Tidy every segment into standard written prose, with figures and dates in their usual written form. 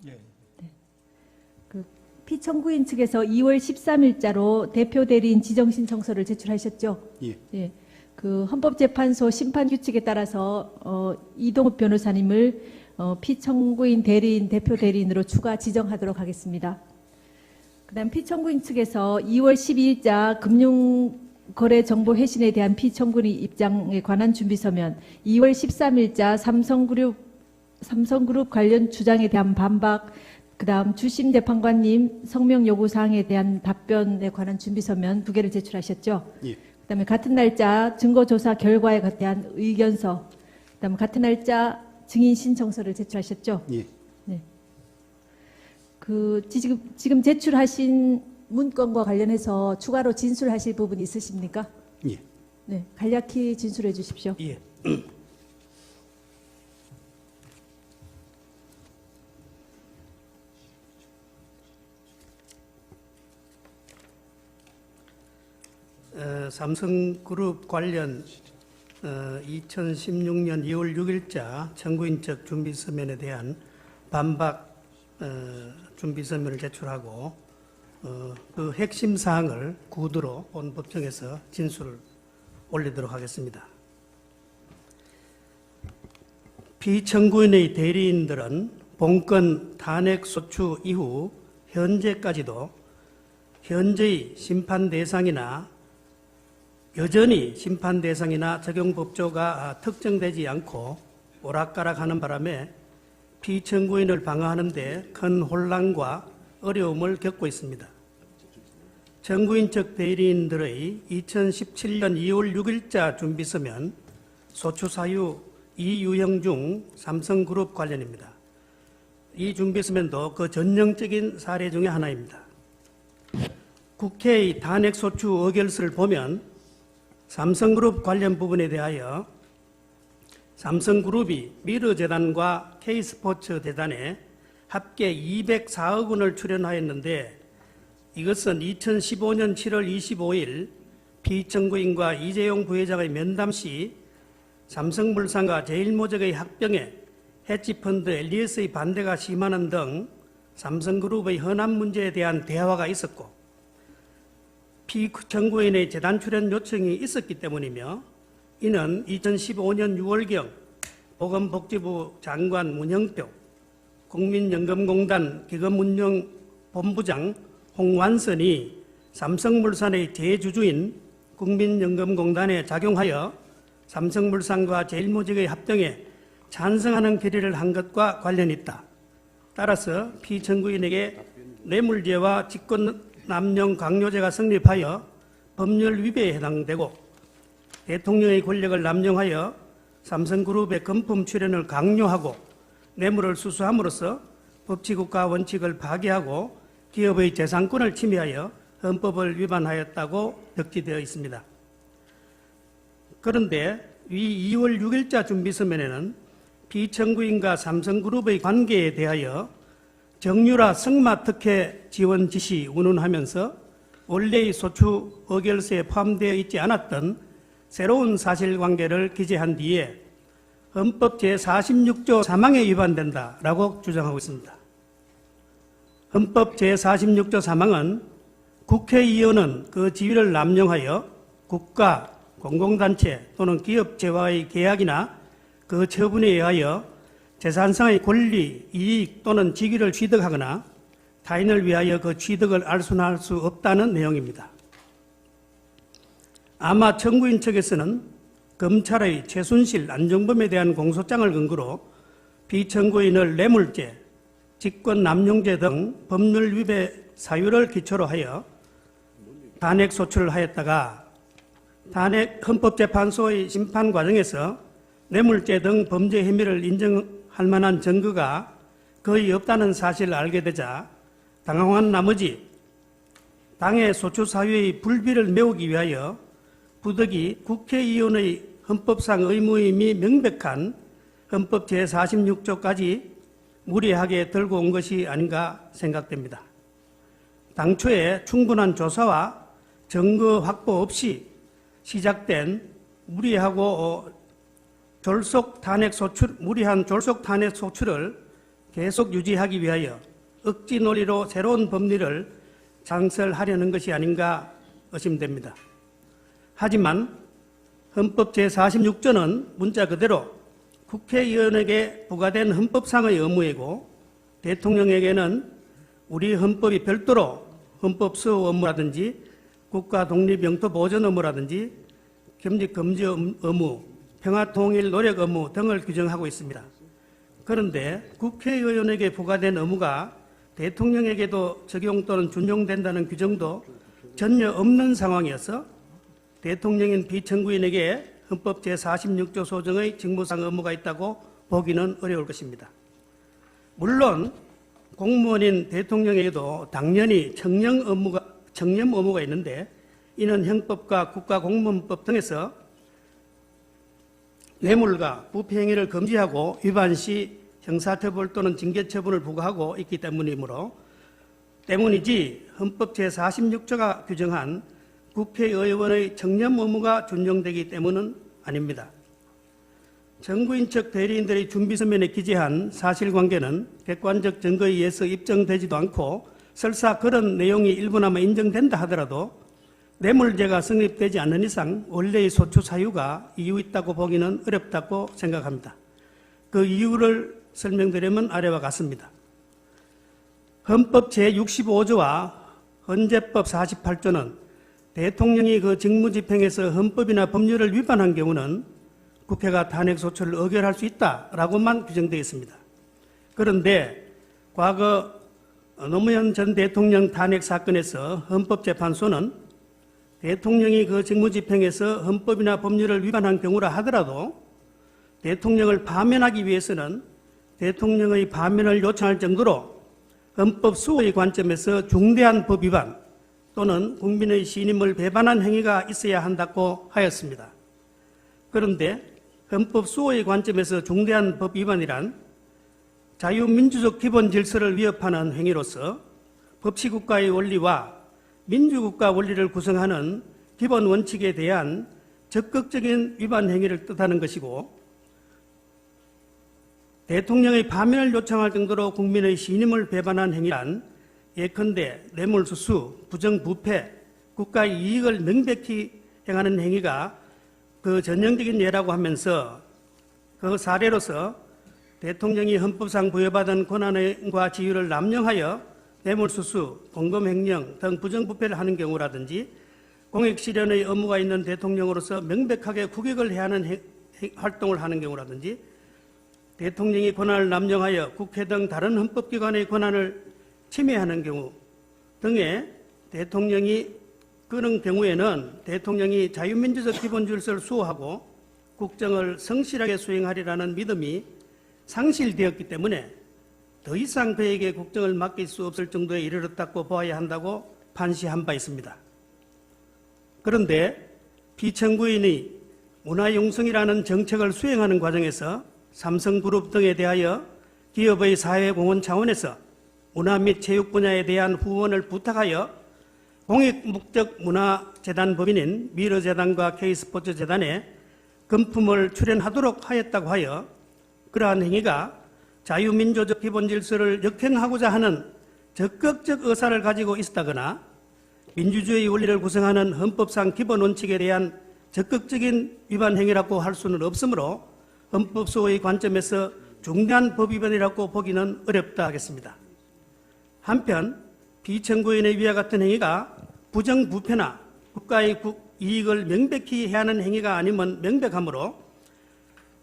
예. 네. 그 피청구인 측에서 2월 13일자로 대표 대리인 지정 신청서를 제출하셨죠? 예. 예. 그 헌법재판소 심판 규칙에 따라서 이동욱 변호사님을 피청구인 대리인 대표 대리인으로 추가 지정하도록 하겠습니다. 그다음 피청구인 측에서 2월 12일자 금융거래 정보 회신에 대한 피청구인 입장에 관한 준비서면, 2월 13일자 삼성그룹 관련 주장에 대한 반박, 그다음 주심 재판관님 성명 요구 사항에 대한 답변에 관한 준비서면 2개를 제출하셨죠. 예. 그다음에 같은 날짜 증거조사 결과에 대한 의견서, 그다음에 같은 날짜 증인 신청서를 제출하셨죠. 예. 네. 그 지금 제출하신 문건과 관련해서 추가로 진술하실 부분 있으십니까? 예. 네, 간략히 진술해 주십시오. 예. 삼성그룹 관련 2016년 2월 6일자 청구인적 준비서면에 대한 반박 준비서면을 제출하고 그 핵심 사항을 구두로 본 법정에서 진술을 올리도록 하겠습니다. 피청구인의 대리인들은 본건 탄핵 소추 이후 현재까지도 현재의 심판 대상이나 여전히 심판 대상이나 적용 법조가 특정되지 않고 오락가락하는 바람에 피청구인을 방어하는 데 큰 혼란과 어려움을 겪고 있습니다. 청구인 측 대리인들의 2017년 2월 6일자 준비서면 소추 사유 이유형 중 삼성그룹 관련입니다. 이 준비서면도 그 전형적인 사례 중에 하나입니다. 국회의 탄핵소추 의결서를 보면 삼성그룹 관련 부분에 대하여 삼성그룹이 미르재단과 K스포츠 재단에 합계 204억 원을 출연하였는데, 이것은 2015년 7월 25일 피청구인과 이재용 부회장의 면담 시 삼성물산과 제일모직의 합병에 해치펀드 엘리에스의 반대가 심하는 등 삼성그룹의 현안 문제에 대한 대화가 있었고, 피청구인의 재단 출연 요청이 있었기 때문이며, 이는 2015년 6월경 보건복지부 장관 문형표, 국민연금공단 기금운용본부장 홍완선이 삼성물산의 대주주인 국민연금공단에 작용하여 삼성물산과 제일모직의 합병에 찬성하는 결의를 한 것과 관련이 있다. 따라서 피청구인에게 뇌물죄와 직권남용 강요죄가 성립하여 법률 위배에 해당되고, 대통령의 권력을 남용하여 삼성그룹의 금품 출연을 강요하고 뇌물을 수수함으로써 법치국가 원칙을 파괴하고 기업의 재산권을 침해하여 헌법을 위반하였다고 적시되어 있습니다. 그런데 이 2월 6일자 준비서면에는 피청구인과 삼성그룹의 관계에 대하여 정유라 성마특혜 지원 지시 운운하면서 원래의 소추 의결서에 포함되어 있지 않았던 새로운 사실관계를 기재한 뒤에 헌법 제46조 3항에 위반된다라고 주장하고 있습니다. 헌법 제46조 3항은 국회의원은 그 지위를 남용하여 국가, 공공단체 또는 기업체와의 계약이나 그 처분에 의하여 재산상의 권리, 이익 또는 직위를 취득하거나 타인을 위하여 그 취득을 알순할 수 없다는 내용입니다. 아마 청구인 측에서는 검찰의 최순실, 안종범에 대한 공소장을 근거로 피청구인을 뇌물죄, 직권남용죄 등 법률 위배 사유를 기초로 하여 탄핵 소추를 하였다가 헌법재판소의 심판 과정에서 뇌물죄 등 범죄 혐의를 인정할 만한 증거가 거의 없다는 사실을 알게 되자 당황한 나머지 당의 소추 사유의 불비를 메우기 위하여 부득이 국회의원의 헌법상 의무임이 명백한 헌법 제46조까지 무리하게 들고 온 것이 아닌가 생각됩니다. 당초에 충분한 조사와 증거 확보 없이 시작된 무리한 졸속 탄핵 소추를 계속 유지하기 위하여 억지 논리로 새로운 법리를 창설하려는 것이 아닌가 의심됩니다. 하지만 헌법 제46조는 문자 그대로 국회의원에게 부과된 헌법상의 의무이고 대통령에게는 우리 헌법이 별도로 헌법 수호 의무라든지 국가 독립 영토 보전 의무라든지 겸직 금지 의무, 평화 통일 노력 의무 등을 규정하고 있습니다. 그런데 국회의원에게 부과된 의무가 대통령에게도 적용 또는 준용된다는 규정도 전혀 없는 상황이어서 대통령인 비청구인에게 헌법 제46조 소정의 직무상 의무가 있다고 보기는 어려울 것입니다. 물론 공무원인 대통령에게도 당연히 청렴 의무가 있는데 이는 형법과 국가공무원법 등에서 뇌물과 부패 행위를 금지하고 위반 시 형사처벌 또는 징계처분을 부과하고 있기 때문이지 헌법 제46조가 규정한 국회의원의 청렴 의무가 준용되기 때문은 아닙니다. 정부인 척 대리인들이 준비서면에 기재한 사실관계는 객관적 증거에 의해서 입증되지도 않고 설사 그런 내용이 일부나마 인정된다 하더라도 뇌물죄가 성립되지 않는 이상 원래의 소추 사유가 이유 있다고 보기는 어렵다고 생각합니다. 그 이유를 설명드리면 아래와 같습니다. 헌법 제65조와 헌재법 48조는 대통령이 그 직무집행에서 헌법이나 법률을 위반한 경우는 국회가 탄핵소추를 의결할 수 있다라고만 규정되어 있습니다. 그런데 과거 노무현 전 대통령 탄핵 사건에서 헌법재판소는 대통령이 그 직무집행에서 헌법이나 법률을 위반한 경우라 하더라도 대통령을 파면하기 위해서는 대통령의 파면을 요청할 정도로 헌법 수호의 관점에서 중대한 법 위반 또는 국민의 신임을 배반한 행위가 있어야 한다고 하였습니다. 그런데 헌법 수호의 관점에서 중대한 법 위반이란 자유민주적 기본 질서를 위협하는 행위로서 법치국가의 원리와 민주국가 원리를 구성하는 기본 원칙에 대한 적극적인 위반 행위를 뜻하는 것이고 대통령의 파면을 요청할 정도로 국민의 신임을 배반한 행위란 예컨대 뇌물수수, 부정부패, 국가의 이익을 명백히 행하는 행위가 그 전형적인 예라고 하면서 그 사례로서 대통령이 헌법상 부여받은 권한과 지위를 남용하여 뇌물수수, 공금횡령 등 부정부패를 하는 경우라든지 공익실현의 의무가 있는 대통령으로서 명백하게 국익을 해야 하는 활동을 하는 경우라든지 대통령이 권한을 남용하여 국회 등 다른 헌법기관의 권한을 침해하는 경우 등의 대통령이 그런 경우에는 대통령이 자유민주적 기본 질서를 수호하고 국정을 성실하게 수행하리라는 믿음이 상실되었기 때문에 더 이상 그에게 국정을 맡길 수 없을 정도에 이르렀다고 보아야 한다고 판시한 바 있습니다. 그런데 피청구인이 문화융성이라는 정책을 수행하는 과정에서 삼성그룹 등에 대하여 기업의 사회공헌 차원에서 문화 및 체육 분야에 대한 후원을 부탁하여 공익목적문화재단 법인인 미르재단과 K스포츠재단에 금품을 출연하도록 하였다고 하여 그러한 행위가 자유민주적 기본질서를 역행하고자 하는 적극적 의사를 가지고 있었다거나 민주주의 원리를 구성하는 헌법상 기본 원칙에 대한 적극적인 위반 행위라고 할 수는 없으므로 헌법소의 관점에서 중대한 법 위반이라고 보기는 어렵다 하겠습니다. 한편 비청구인의 위와 같은 행위가 부정부패나 국가의 이익을 명백히 해야 하는 행위가 아니면 명백하므로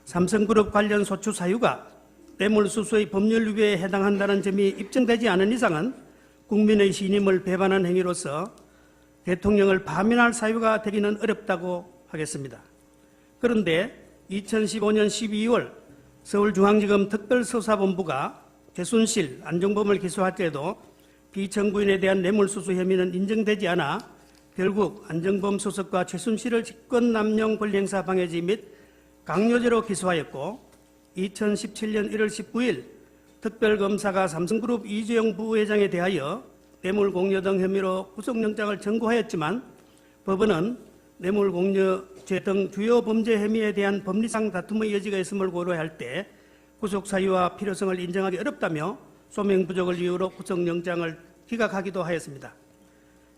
삼성그룹 관련 소추 사유가 뇌물수수의 법률 위배에 해당한다는 점이 입증되지 않은 이상은 국민의 신임을 배반한 행위로서 대통령을 파면할 사유가 되기는 어렵다고 하겠습니다. 그런데 2015년 12월 서울중앙지검 특별수사본부가 최순실, 안종범을 기소할 때에도 비청구인에 대한 뇌물수수 혐의는 인정되지 않아 결국 안종범 수석과 최순실을 직권남용 권리행사 방해죄 및 강요죄로 기소하였고 2017년 1월 19일 특별검사가 삼성그룹 이재용 부회장에 대하여 뇌물공여 등 혐의로 구속영장을 청구하였지만 법원은 뇌물공여죄 등 주요 범죄 혐의에 대한 법리상 다툼의 여지가 있음을 고려할 때 구속 사유와 필요성을 인정하기 어렵다며 소명 부족을 이유로 구속영장을 기각하기도 하였습니다.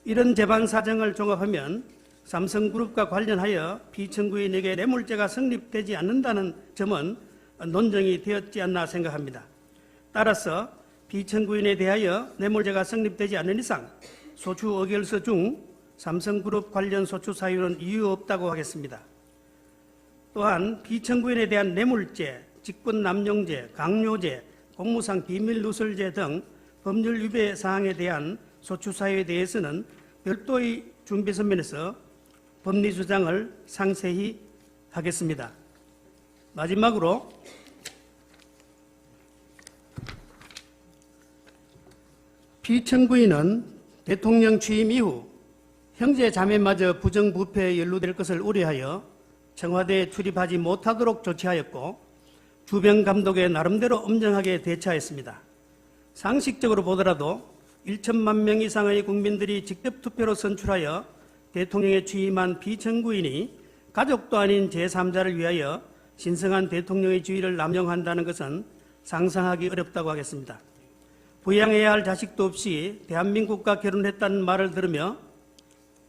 이런 재반 사정을 종합하면 삼성그룹과 관련하여 피청구인에게 뇌물죄가 성립되지 않는다는 점은 논정이 되었지 않나 생각합니다. 따라서 피청구인에 대하여 뇌물죄가 성립되지 않는 이상 소추 의결서 중 삼성그룹 관련 소추 사유는 이유 없다고 하겠습니다. 또한 피청구인에 대한 뇌물죄, 직권남용죄, 강요죄, 공무상 비밀누설죄 등 법률 위배 사항에 대한 소추 사유에 대해서는 별도의 준비 서면에서 법리 주장을 상세히 하겠습니다. 마지막으로 피청구인은 대통령 취임 이후 형제 자매마저 부정부패에 연루될 것을 우려하여 청와대에 출입하지 못하도록 조치하였고 주변 감독에 나름대로 엄정하게 대처했습니다. 상식적으로 보더라도 1천만 명 이상의 국민들이 직접 투표로 선출하여 대통령에 취임한 피청구인이 가족도 아닌 제3자를 위하여 신성한 대통령의 지위를 남용한다는 것은 상상하기 어렵다고 하겠습니다. 부양해야 할 자식도 없이 대한민국과 결혼했다는 말을 들으며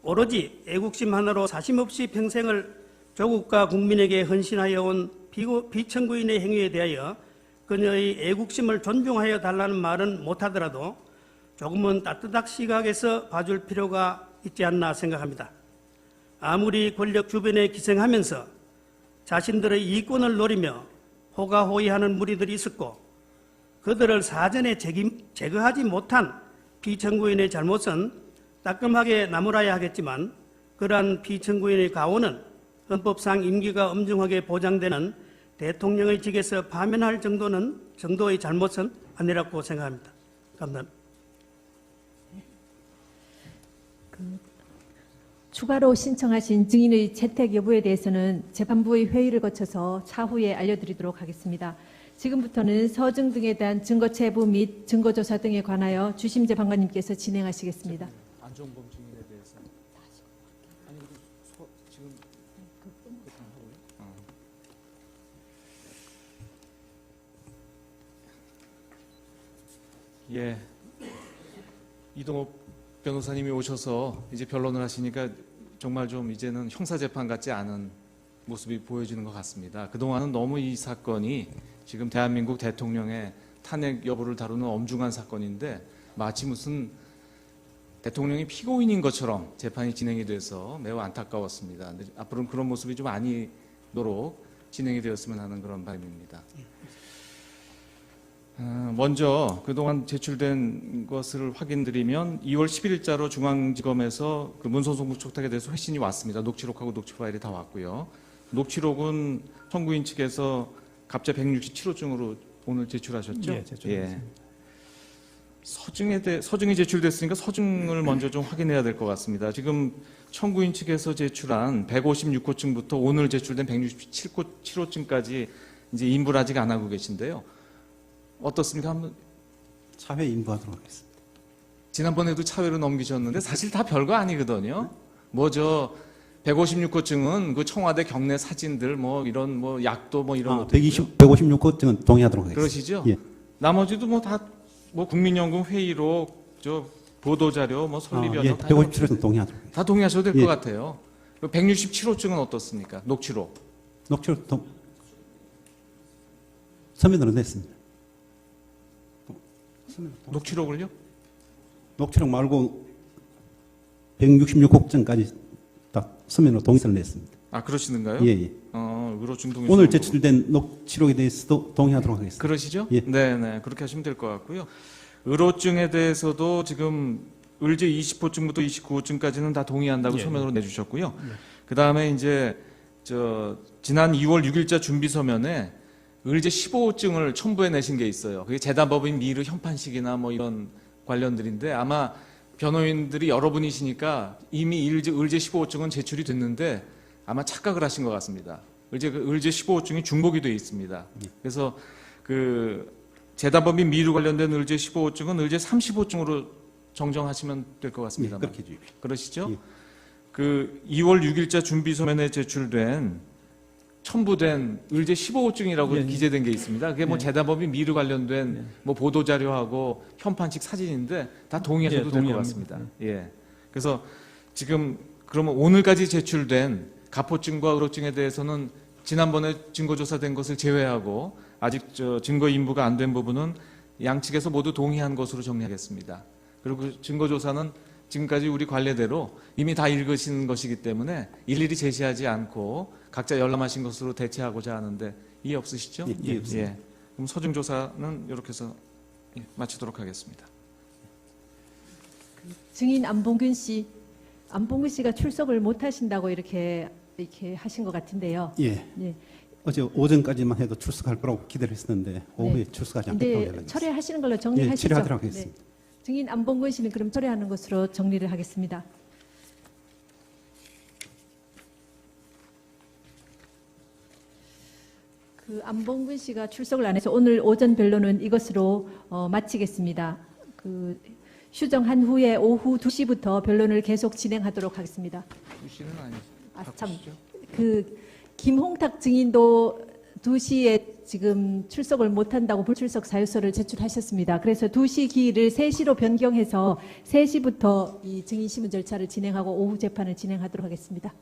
오로지 애국심 하나로 사심없이 평생을 조국과 국민에게 헌신하여 온 피청구인의 행위에 대하여 그녀의 애국심을 존중하여 달라는 말은 못하더라도 조금은 따뜻한 시각에서 봐줄 필요가 있지 않나 생각합니다. 아무리 권력 주변에 기생하면서 자신들의 이권을 노리며 호가호위하는 무리들이 있었고 그들을 사전에 제거하지 못한 피청구인의 잘못은 따끔하게 나무라야 하겠지만 그러한 피청구인의 가오는 헌법상 임기가 엄중하게 보장되는 대통령의 직에서 파면할 정도의 잘못은 아니라고 생각합니다. 감사합니다. 추가로 신청하신 증인의 채택 여부에 대해서는 재판부의 회의를 거쳐서 차후에 알려드리도록 하겠습니다. 지금부터는 서증 등에 대한 증거 체부 및 증거 조사 등에 관하여 주심 재판관님께서 진행하시겠습니다. 안종범 증인에 대해서 아니 지금 예, 이동욱 변호사님이 오셔서 이제 변론을 하시니까 정말 좀 이제는 형사재판 같지 않은 모습이 보여지는 것 같습니다. 그동안은 너무 이 사건이 지금 대한민국 대통령의 탄핵 여부를 다루는 엄중한 사건인데 마치 무슨 대통령이 피고인인 것처럼 재판이 진행이 돼서 매우 안타까웠습니다. 근데 앞으로는 그런 모습이 좀 아니도록 진행이 되었으면 하는 그런 바람입니다. 먼저 그동안 제출된 것을 확인드리면 2월 10일자로 중앙지검에서 그 문서송부 촉탁에 대해서 회신이 왔습니다. 녹취록하고 녹취 파일이 다 왔고요. 녹취록은 청구인 측에서 갑자 167호증으로 오늘 제출하셨죠? 예, 제출했습니다. 서증이 제출됐으니까 서증을 먼저 좀 확인해야 될 것 같습니다. 지금 청구인 측에서 제출한 156호증부터 오늘 제출된 167호증까지 이제 인부를 아직 안 하고 계신데요. 어떻습니까? 한번 차회 인부하도록 하겠습니다. 지난번에도 차회로 넘기셨는데 사실 다 별거 아니거든요. 뭐 저 156호증은 그 청와대 경내 사진들 뭐 이런 뭐 약도 뭐 이런 것도 156호증은 동의하도록 하겠습니다. 그러시죠? 예. 나머지도 뭐 다 뭐 국민연금 회의록 저 보도 자료 뭐 설립연합 예, 157호증 동의하도록 하겠습니다. 다 동의하셔도 될 것 예. 같아요. 167호증은 어떻습니까? 녹취록. 녹취록 서면으로 냈습니다. 녹취록을요? 녹취록 말고 166호증까지 딱 서면으로 동의서를 냈습니다. 아 그러시는가요? 예, 예. 의로증 동의. 오늘 제출된 녹취록에 대해서도 동의하도록 하겠습니다. 그러시죠? 예. 네, 그렇게 하시면 될 것 같고요. 의로증에 대해서도 지금 을제 20호증부터 29호증까지는 다 동의한다고 예, 서면으로 내주셨고요. 그 다음에 이제 지난 2월 6일자 준비 서면에 을제 15호증을 첨부해 내신 게 있어요. 그게 재단법인 미르 현판식이나 뭐 이런 관련들인데 아마 변호인들이 여러분이시니까 이미 을제 15호증은 제출이 됐는데 아마 착각을 하신 것 같습니다. 을제 15호증이 중복이 되어 있습니다. 그래서 그 재단법인 미르 관련된 을제 15호증은 을제 30호증으로 정정하시면 될 것 같습니다. 예, 그렇게 해주십시오. 그러시죠? 예. 그 2월 6일자 준비 서면에 제출된 첨부된 의뢰 15호증이라고 예, 예. 기재된 게 있습니다. 그게 뭐 예. 재단법인 미르 관련된 뭐 보도 자료하고 현판식 사진인데 다 동의하셔도 예, 될 것 동의합니다. 같습니다. 예. 그래서 지금 그러면 오늘까지 제출된 가포증과 의로증에 대해서는 지난번에 증거조사된 것을 제외하고 아직 증거 인부가 안 된 부분은 양측에서 모두 동의한 것으로 정리하겠습니다. 그리고 그 증거조사는 지금까지 우리 관례대로 이미 다 읽으신 것이기 때문에 일일이 제시하지 않고 각자 열람하신 것으로 대체하고자 하는데 이해 없으시죠? 예, 이해 없습니다. 예. 그럼 서중조사는 이렇게 해서 마치도록 하겠습니다. 증인 안봉근 씨가 출석을 못 하신다고 이렇게 하신 것 같은데요. 예. 네. 어제 오전까지만 해도 출석할 거라고 기대를 했었는데 오후에 출석하지 않겠다고 근데 연락이 왔습니다. 철회하시는 걸로 정리하시죠. 예, 철회하도록 하겠습니다. 네. 증인 안봉근 씨는 그럼 철회하는 것으로 정리를 하겠습니다. 그 안봉근 씨가 출석을 안 해서 오늘 오전 변론은 이것으로 마치겠습니다. 그 휴정한 후에 오후 2시부터 변론을 계속 진행하도록 하겠습니다. 2시는 아니죠. 아, 참. 그 김홍탁 증인도 2시에 지금 출석을 못한다고 불출석 사유서를 제출하셨습니다. 그래서 2시 기일을 3시로 변경해서 3시부터 이 증인 심문 절차를 진행하고 오후 재판을 진행하도록 하겠습니다.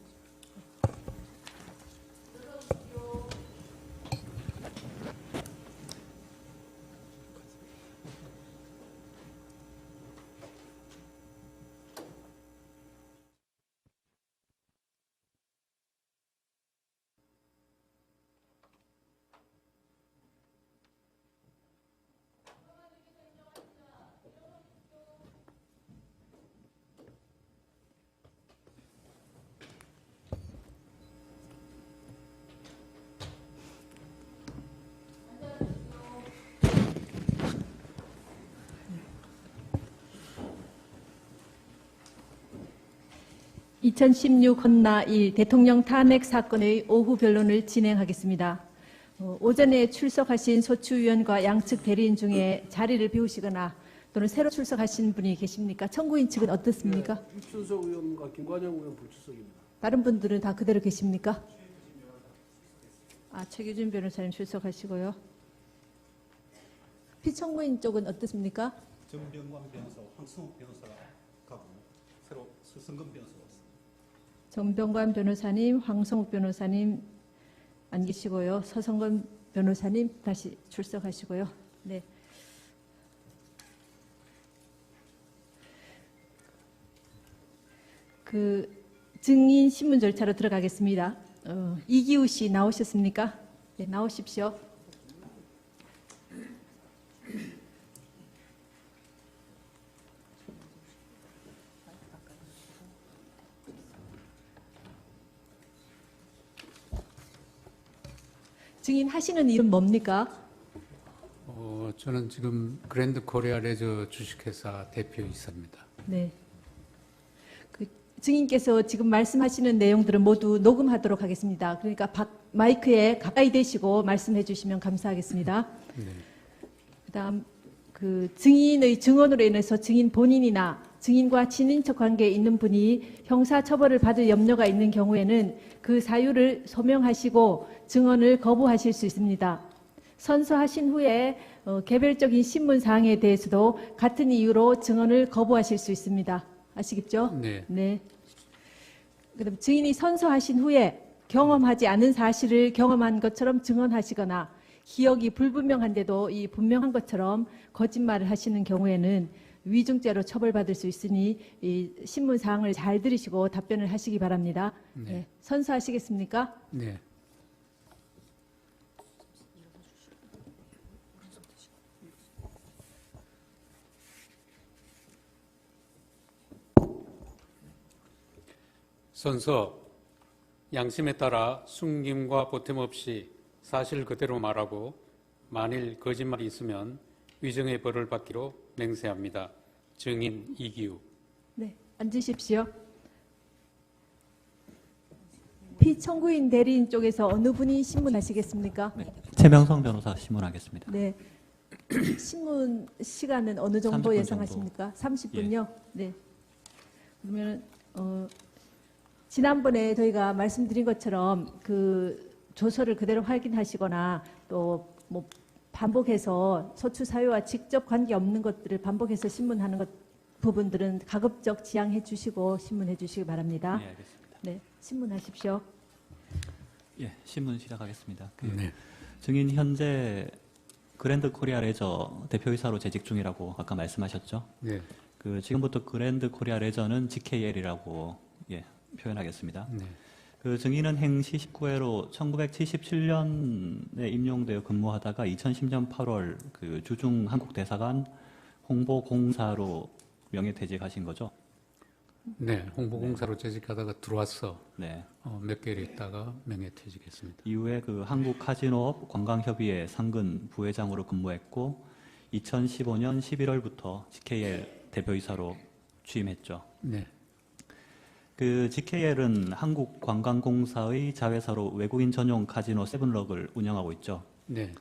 (2016) 헌나 1 대통령 탄핵 사건의 오후 변론을 진행하겠습니다. 오전에 출석하신 소추위원과 양측 대리인 중에 자리를 비우시거나 또는 새로 출석하신 분이 계십니까? 청구인 측은 어떻습니까? 유춘석 의원과 김관영 의원 불출석입니다. 다른 분들은 다 그대로 계십니까? 최규준 변호사님 출석하시고요. 피청구인 쪽은 어떻습니까? 정병관 변호사, 황성욱 변호사가 가고 새로 서성근 변호사가 왔습니다. 정병관 변호사님, 황성욱 변호사님 안 계시고요. 서성건 변호사님 다시 출석하시고요. 네. 그 증인 신문 절차로 들어가겠습니다. 이기우 씨 나오셨습니까? 네, 나오십시오. 증인 하시는 일은 뭡니까? 저는 지금 그랜드 코리아 레저 주식회사 대표이사입니다. 네. 그 증인께서 지금 말씀하시는 내용들은 모두 녹음하도록 하겠습니다. 그러니까 마이크에 가까이 대시고 말씀해 주시면 감사하겠습니다. 네. 그다음 그 증인의 증언으로 인해서 증인 본인이나 증인과 친인척 관계에 있는 분이 형사 처벌을 받을 염려가 있는 경우에는 그 사유를 소명하시고 증언을 거부하실 수 있습니다. 선서하신 후에 개별적인 신문 사항에 대해서도 같은 이유로 증언을 거부하실 수 있습니다. 아시겠죠? 네. 네. 그다음 증인이 선서하신 후에 경험하지 않은 사실을 경험한 것처럼 증언하시거나 기억이 불분명한데도 이 분명한 것처럼 거짓말을 하시는 경우에는 위증죄로 처벌받을 수 있으니 이 신문 사항을 잘 들으시고 답변을 하시기 바랍니다. 네. 네. 선서하시겠습니까? 네. 선서, 양심에 따라 숨김과 보탬 없이 사실 그대로 말하고 만일 거짓말이 있으면 위증의 벌을 받기로 맹세합니다. 증인 이기우. 네, 앉으십시오. 피청구인 대리인 쪽에서 어느 분이 신문하시겠습니까? 네, 최명성 변호사 신문하겠습니다. 네. 신문 시간은 어느 정도 30분 예상하십니까? 30분요? 네. 그러면 지난번에 저희가 말씀드린 것처럼 그 조서를 그대로 확인하시거나 또 뭐 반복해서 소추 사유와 직접 관계 없는 것들을 반복해서 신문하는 것 부분들은 가급적 지양해 주시고 신문해 주시기 바랍니다. 네, 알겠습니다. 네, 신문하십시오. 예, 신문 시작하겠습니다. 네. 증인 현재 그랜드 코리아 레저 대표이사로 재직 중이라고 아까 말씀하셨죠? 네. 지금부터 그랜드 코리아 레저는 GKL이라고 표현하겠습니다. 네. 증인은 행시 19회로 1977년에 임용되어 근무하다가 2010년 8월 주중 한국 대사관 홍보공사로 명예퇴직하신 거죠? 네. 홍보공사로 재직하다가 들어와서 네. 몇 개월 있다가 명예퇴직했습니다. 이후에 한국 카지노업 관광협의회 상근 부회장으로 근무했고 2015년 11월부터 GKL 대표이사로 취임했죠. 네. GKL은 한국관광공사의 자회사로 외국인 전용 카지노 세븐럭을 운영하고 있죠. 네.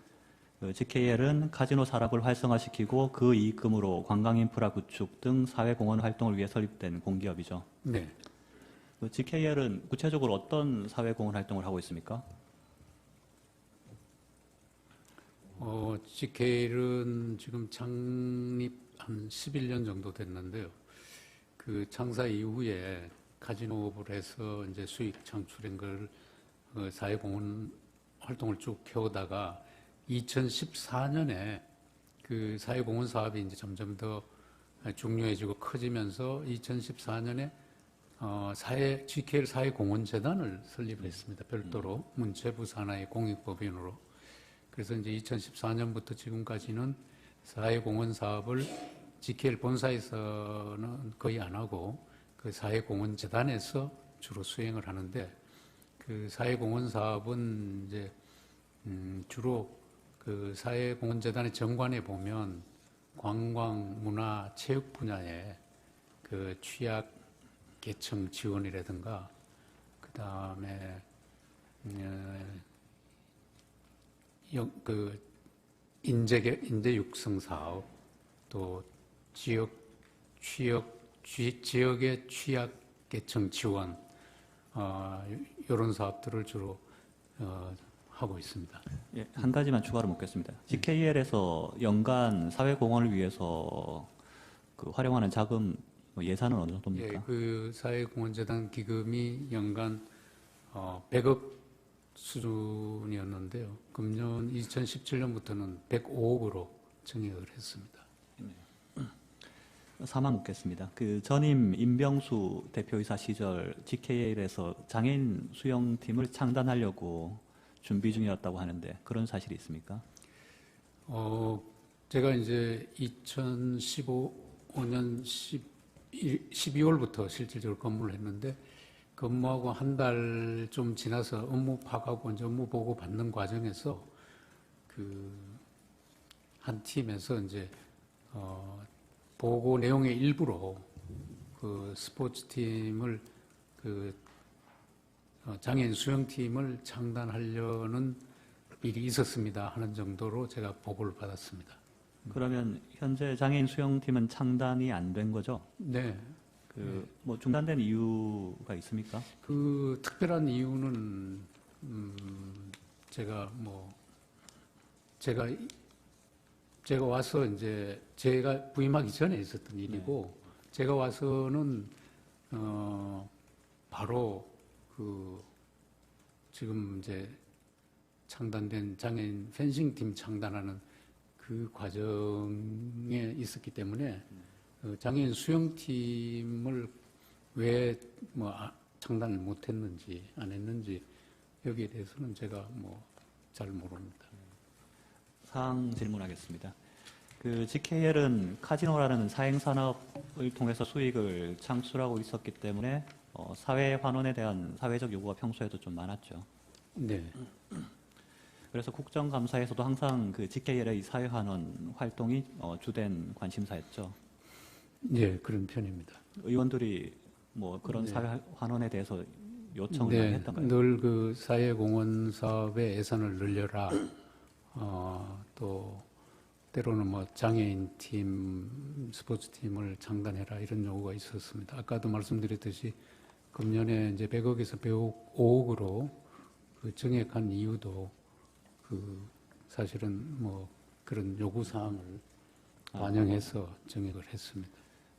GKL은 카지노 산업을 활성화시키고 그 이익금으로 관광인프라 구축 등 사회공헌 활동을 위해 설립된 공기업이죠. 네. GKL은 구체적으로 어떤 사회공헌 활동을 하고 있습니까? GKL은 지금 창립 한 11년 정도 됐는데요. 창사 이후에 카지노업을 해서 이제 수익 창출한 걸 사회공헌 활동을 쭉 해오다가 2014년에 사회공헌 사업이 이제 점점 더 중요해지고 커지면서 2014년에 GKL 사회공헌재단을 설립했습니다. 별도로 문체부 산하의 공익법인으로. 그래서 이제 2014년부터 지금까지는 사회공헌 사업을 GKL 본사에서는 거의 안 하고 사회공헌재단에서 주로 수행을 하는데 사회공헌 사업은 이제 주로 사회공헌재단의 정관에 보면 관광, 문화, 체육 분야에 취약 계층 지원이라든가 그다음에 인재 육성 사업 또 지역의 취약계층 지원, 이런 사업들을 주로 하고 있습니다. 예, 한 가지만 추가로 묻겠습니다. GKL에서 연간 사회공헌을 위해서 활용하는 자금 예산은 어느 정도입니까? 예, 사회공헌재단 기금이 연간 100억 수준이었는데요. 금년 2017년부터는 105억으로 증액을 했습니다. 사망 묻겠습니다. 전임 임병수 대표이사 시절 GKL에서 장애인 수영팀을 창단하려고 준비 중이었다고 하는데 그런 사실이 있습니까? 제가 이제 2015년 12월부터 실질적으로 근무를 했는데 근무하고 한 달 좀 지나서 업무 파악하고 이제 업무 보고 받는 과정에서 한 팀에서 이제 보고 내용의 일부로 스포츠팀을 장애인 수영팀을 창단하려는 일이 있었습니다 하는 정도로 제가 보고를 받았습니다. 그러면 현재 장애인 수영팀은 창단이 안 된 거죠? 네. 중단된 이유가 있습니까? 특별한 이유는 제가 와서 이제 제가 부임하기 전에 있었던 일이고 제가 와서는 바로 지금 이제 창단된 장애인 펜싱팀 창단하는 그 과정에 있었기 때문에 장애인 수영팀을 왜 창단을 못했는지 안 했는지 여기에 대해서는 제가 잘 모릅니다. 사항 질문하겠습니다. GKL은 카지노라는 사행산업을 통해서 수익을 창출하고 있었기 때문에 사회 환원에 대한 사회적 요구가 평소에도 좀 많았죠. 네. 그래서 국정감사에서도 항상 GKL의 사회 환원 활동이 주된 관심사였죠. 네, 그런 편입니다. 의원들이 그런 사회 환원에 대해서 요청을 많이 했던가요? 늘 사회공헌 사업의 예산을 늘려라. 또 때로는 장애인 팀, 스포츠 팀을 창단해라 이런 요구가 있었습니다. 아까도 말씀드렸듯이 금년에 이제 100억에서 105억으로 그 정액한 이유도 그 사실은 뭐 그런 요구 사항을 반영해서 정액을 했습니다.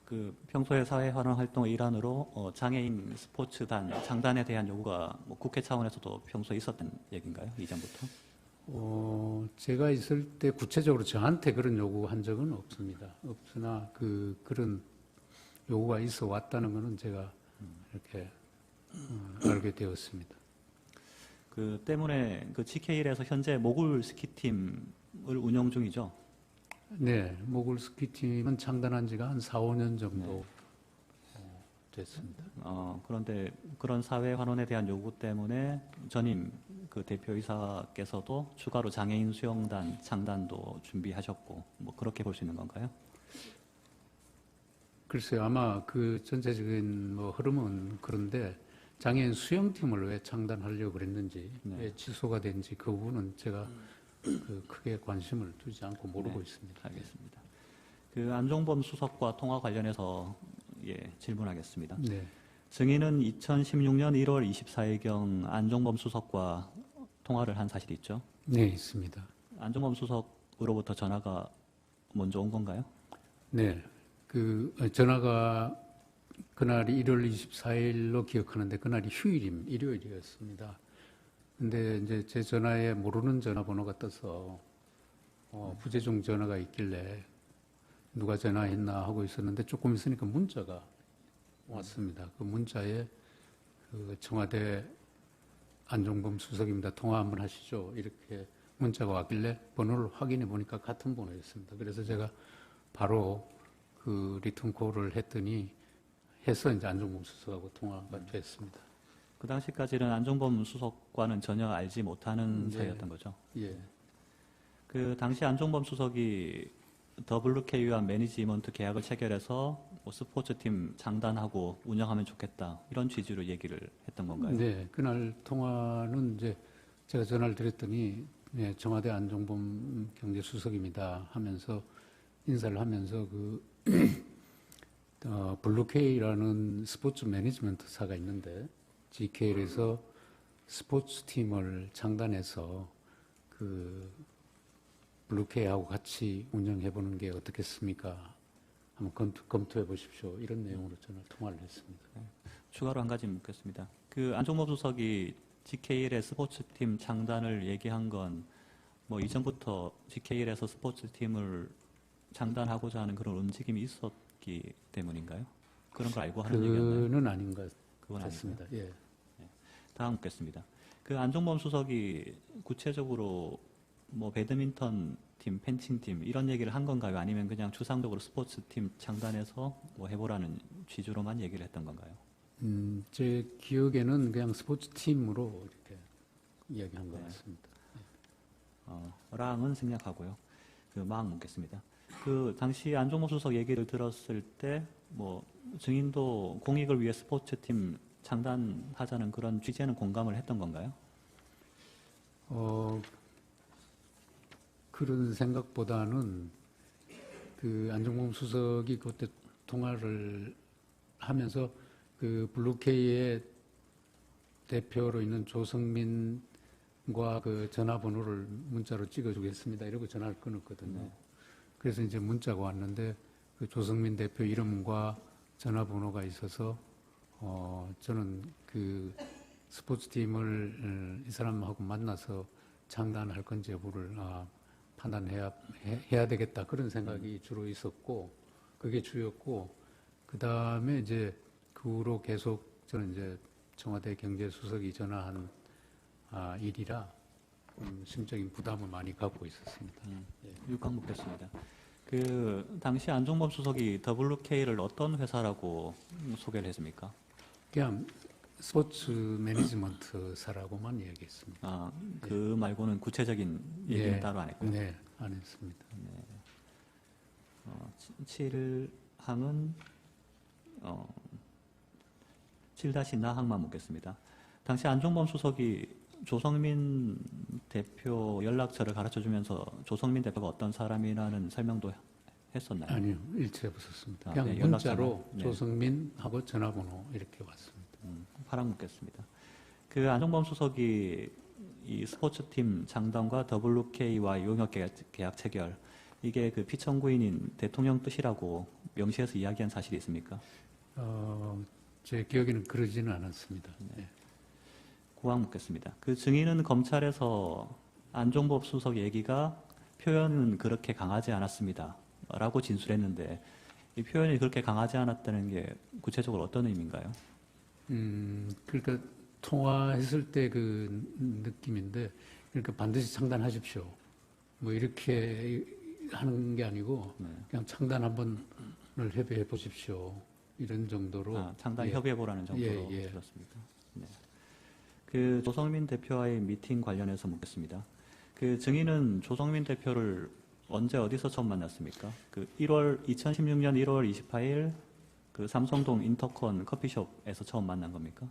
그 평소에 사회 활동 활동의 일환으로 장애인 스포츠단 창단에 대한 요구가 뭐 국회 차원에서도 평소에 있었던 얘기인가요? 이전부터? 제가 있을 때 구체적으로 저한테 그런 요구한 적은 없습니다. 없으나 그런 요구가 있어 왔다는 것은 제가 이렇게 알게 되었습니다. 그 때문에 그 GK1에서 현재 모굴 스키팀을 운영 중이죠. 네, 모굴 스키팀은 창단한 지가 한 4, 5년 정도 됐습니다. 그런데 그런 사회 환원에 대한 요구 때문에 전임 그 대표이사께서도 추가로 장애인 수영단 창단도 준비하셨고 뭐 그렇게 볼 수 있는 건가요? 글쎄요, 아마 그 전체적인 뭐 흐름은 그런데 장애인 수영팀을 왜 창단하려고 그랬는지, 네. 왜 취소가 된지 그 부분은 제가 크게 관심을 두지 않고 모르고 있습니다. 알겠습니다. 그 안종범 수석과 통화 관련해서 질문하겠습니다. 네. 증인은 2016년 1월 24일경 안종범 수석과 통화를 한 사실이 있죠? 네, 있습니다. 안종범 수석으로부터 전화가 먼저 온 건가요? 네. 그 전화가 그날이 1월 24일로 기억하는데 그날이 일요일이었습니다. 근데 이제 제 전화에 모르는 전화번호가 떠서 부재중 전화가 있길래 누가 전화했나 하고 있었는데 조금 있으니까 문자가 왔습니다. 그 문자에 그 청와대 안종범 수석입니다. 통화 한번 하시죠. 이렇게 문자가 왔길래 번호를 확인해 보니까 같은 번호였습니다. 그래서 제가 바로 그 리턴콜을 했더니 해서 이제 안종범 수석하고 통화가 됐습니다. 그 당시까지는 안종범 수석과는 전혀 알지 못하는 네. 사이였던 거죠. 예. 그 당시 안종범 수석이 WK와 매니지먼트 계약을 체결해서 뭐 스포츠팀 장단하고 운영하면 좋겠다 이런 취지로 얘기를 했던 건가요? 네, 그날 통화는 이제 제가 전화를 드렸더니 네, 청와대 안종범 경제수석입니다 하면서 인사를 하면서 블루케이라는 스포츠 매니지먼트사가 있는데 GK에서 스포츠팀을 창단해서 그 블루케이하고 같이 운영해보는 게 어떻겠습니까? 한번 검토해 보십시오. 이런 내용으로 전화를 통화를 했습니다. 추가로 한 가지 묻겠습니다. 그 안종범 수석이 GKL의 스포츠팀 창단을 얘기한 건 뭐 이전부터 GKL에서 스포츠팀을 창단하고자 하는 그런 움직임이 있었기 때문인가요? 그런 걸 알고 하는 얘기였나요? 그는 아닌 것 그건 같습니다. 예. 다음 묻겠습니다. 그 안종범 수석이 구체적으로 뭐 배드민턴 팀, 펜싱 팀 이런 얘기를 한 건가요? 아니면 그냥 추상적으로 스포츠 팀 창단해서 뭐 해보라는 취지로만 얘기를 했던 건가요? 제 기억에는 그냥 스포츠 팀으로 이렇게 이야기한 것 같습니다. 랑은 생략하고요. 그 막 묻겠습니다. 그 당시 안종범 수석 얘기를 들었을 때 뭐 증인도 공익을 위해 스포츠 팀 창단하자는 그런 취지에는 공감을 했던 건가요? 그런 생각보다는 그 안종범 수석이 그때 통화를 하면서 그 블루케이의 대표로 있는 조성민과 그 전화번호를 문자로 찍어주겠습니다. 이러고 전화를 끊었거든요. 그래서 이제 문자가 왔는데 그 조성민 대표 이름과 전화번호가 있어서 저는 그 스포츠팀을 이 사람하고 만나서 창단할 건지 여부를 판단해야 되겠다 그런 생각이 주로 있었고 그게 주였고 그 다음에 이제 그 후로 계속 저는 이제 청와대 경제수석이 전화한 일이라 심적인 부담을 많이 갖고 있었습니다. 6강 묻겠습니다. 그 당시 안종범 수석이 WK를 어떤 회사라고 소개를 했습니까? 그냥 스포츠 매니지먼트사라고만 얘기했습니다. 그 말고는 구체적인 얘기는 따로 안 했고요. 네, 안 했습니다. 7항은 7-나항만 묻겠습니다. 당시 안종범 수석이 조성민 대표 연락처를 가르쳐주면서 조성민 대표가 어떤 사람이라는 설명도 했었나요? 아니요, 일체 없었습니다. 아, 그냥 네, 문자로 연락처만. 네. 조성민하고 전화번호 이렇게 왔습니다. 8항 묻겠습니다. 그 안종범 수석이 이 스포츠팀 창단과 WK와 용역 계약 체결 이게 그 피청구인인 대통령 뜻이라고 명시해서 이야기한 사실이 있습니까? 제 기억에는 그러지는 않았습니다. 네. 구항 묻겠습니다. 그 증인은 검찰에서 안종범 수석 얘기가 표현은 그렇게 강하지 않았습니다. 라고 진술했는데 이 표현이 그렇게 강하지 않았다는 게 구체적으로 어떤 의미인가요? 그러니까 통화했을 때 그 느낌인데, 그러니까 반드시 창단하십시오. 뭐 이렇게 하는 게 아니고 그냥 창단 한번을 협의해 보십시오. 이런 정도로. 창단 예. 협의해 보라는 정도로 예. 들었습니다. 네. 그 조성민 대표와의 미팅 관련해서 묻겠습니다. 그 증인은 조성민 대표를 언제 어디서 처음 만났습니까? 그 2016년 1월 28일 그 삼성동 인터컨 커피숍에서 처음 만난 겁니까?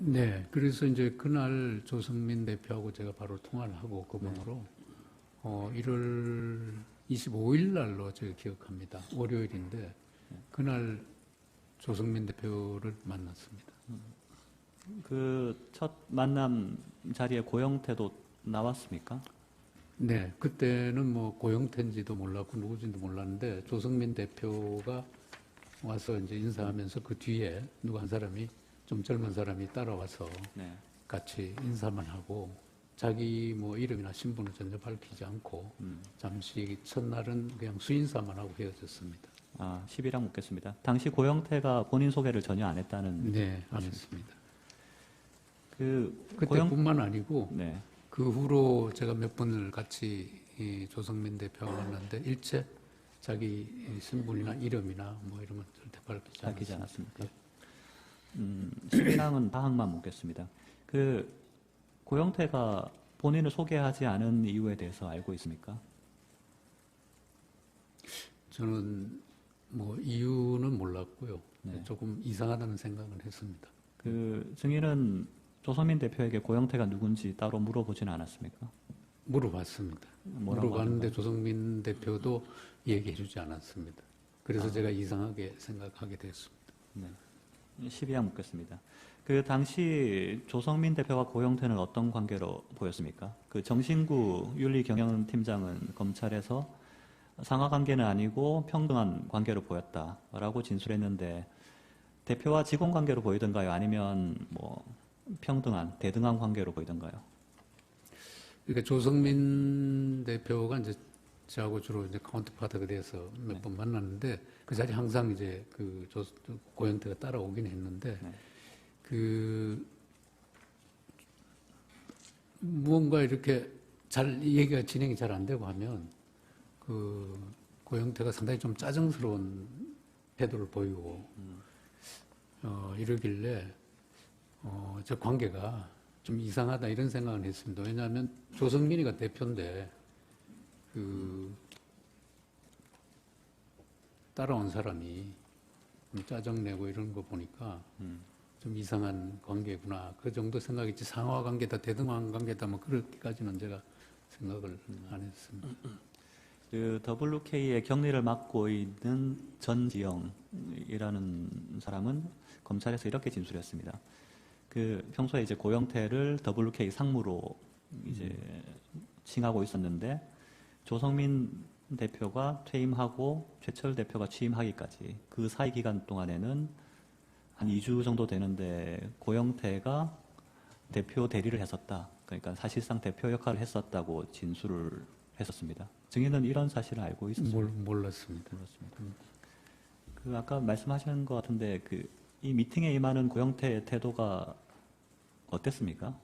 네, 그래서 이제 그날 조성민 대표하고 제가 바로 통화를 하고 그분으로 1월 25일 날로 제가 기억합니다. 월요일인데 그날 조성민 대표를 만났습니다. 그 첫 만남 자리에 고영태도 나왔습니까? 네, 그때는 뭐 고영태인지도 몰랐고 누구인지도 몰랐는데 조성민 대표가 와서 이제 인사하면서 그 뒤에 누구 한 사람이 좀 젊은 사람이 따라와서 네. 같이 인사만 하고 자기 뭐 이름이나 신분을 전혀 밝히지 않고 잠시 첫날은 그냥 수인사만 하고 헤어졌습니다. 10이랑 묻겠습니다. 당시 고영태가 본인 소개를 전혀 안 했다는. 네, 안 했습니다. 그 그때뿐만 아니고 네. 그 후로 제가 몇 번을 같이 이 조성민 대표와 만났는데 일체 자기 신분이나 이름이나 뭐 이런 건 절대 밝히지 않았습니다. 않았습니까? 10이랑은 다항만 묻겠습니다. 그 고영태가 본인을 소개하지 않은 이유에 대해서 알고 있습니까? 저는 뭐 이유는 몰랐고요. 네. 조금 이상하다는 생각은 했습니다. 그 증인은 조성민 대표에게 고영태가 누군지 따로 물어보지는 않았습니까? 물어봤습니다. 뭐라고 물어봤는데 하던가요? 조성민 대표도 얘기해주지 않았습니다. 그래서 제가 이상하게 생각하게 됐습니다. 네. 12양 묻겠습니다. 그 당시 조성민 대표와 고영태는 어떤 관계로 보였습니까? 그 정신구 윤리경영팀장은 검찰에서 상하 관계는 아니고 평등한 관계로 보였다라고 진술했는데 대표와 직원 관계로 보이던가요? 아니면 뭐 평등한 대등한 관계로 보이던가요? 그러니까 조성민 대표가 이제 저하고 주로 이제 카운터파트가 돼서 몇 번 만났는데 그 자리에 항상 이제 그 고영태가 따라오긴 했는데 네. 그 무언가 이렇게 잘 얘기가 진행이 잘 안 되고 하면 그 고영태가 상당히 좀 짜증스러운 태도를 보이고 이러길래 저 관계가 좀 이상하다 이런 생각을 했습니다. 왜냐하면 조성민이가 대표인데 그 따라온 사람이 좀 짜증내고 이런 거 보니까 좀 이상한 관계구나 그 정도 생각이지 상하 관계다 대등한 관계다 뭐 그렇게까지는 제가 생각을 안 했습니다. 그 WK의 격리를 맡고 있는 전지영이라는 사람은 검찰에서 이렇게 진술했습니다. 그 평소에 이제 고영태를 WK 상무로 이제 칭하고 있었는데 조성민 대표가 퇴임하고 최철 대표가 취임하기까지 그 사이 기간 동안에는 한 2주 정도 되는데 고영태가 대표 대리를 했었다. 그러니까 사실상 대표 역할을 했었다고 진술을 했었습니다. 증인은 이런 사실을 알고 있었습니다. 몰랐습니다. 그 아까 말씀하신 것 같은데 그 이 미팅에 임하는 고영태의 태도가 어땠습니까?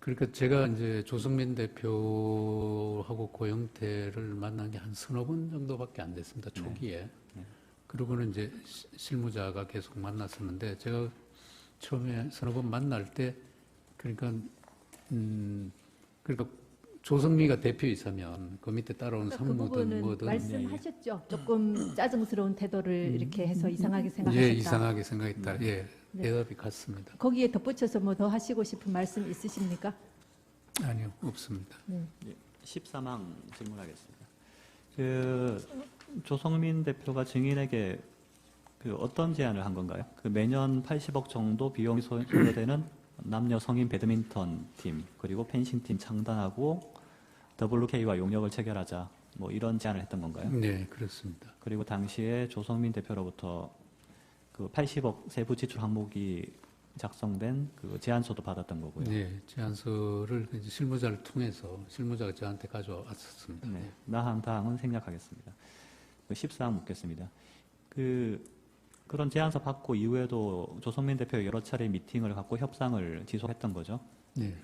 그러니까 제가 이제 조성민 대표하고 고영태를 만난 게 한 서너 번 정도밖에 안 됐습니다. 초기에. 네. 그러고는 이제 실무자가 계속 만났었는데 제가 처음에 서너 번 만날 때 그러니까 조성미가 대표이사면 그 밑에 따라오는 그 상무든 부분은 뭐든 말씀하셨죠. 조금 짜증스러운 태도를 이렇게 해서 이상하게 생각하셨다. 예, 이상하게 생각했다. 예, 네. 대답이 같습니다. 거기에 덧붙여서 뭐 더 하시고 싶은 말씀 있으십니까? 아니요, 없습니다. 네. 13항 질문하겠습니다. 그 조성민 대표가 증인에게 그 어떤 제안을 한 건가요? 그 매년 80억 정도 비용이 소요되는 남녀 성인 배드민턴 팀 그리고 펜싱 팀 창단하고 WK와 용역을 체결하자 뭐 이런 제안을 했던 건가요? 네, 그렇습니다. 그리고 당시에 조성민 대표로부터 그 80억 세부 지출 항목이 작성된 그 제안서도 받았던 거고요. 네, 제안서를 이제 실무자를 통해서 실무자가 저한테 가져왔었습니다. 네, 나항다항은 생략하겠습니다. 14항 묻겠습니다. 그런 제안서 받고 이후에도 조성민 대표 여러 차례 미팅을 갖고 협상을 지속했던 거죠. 네,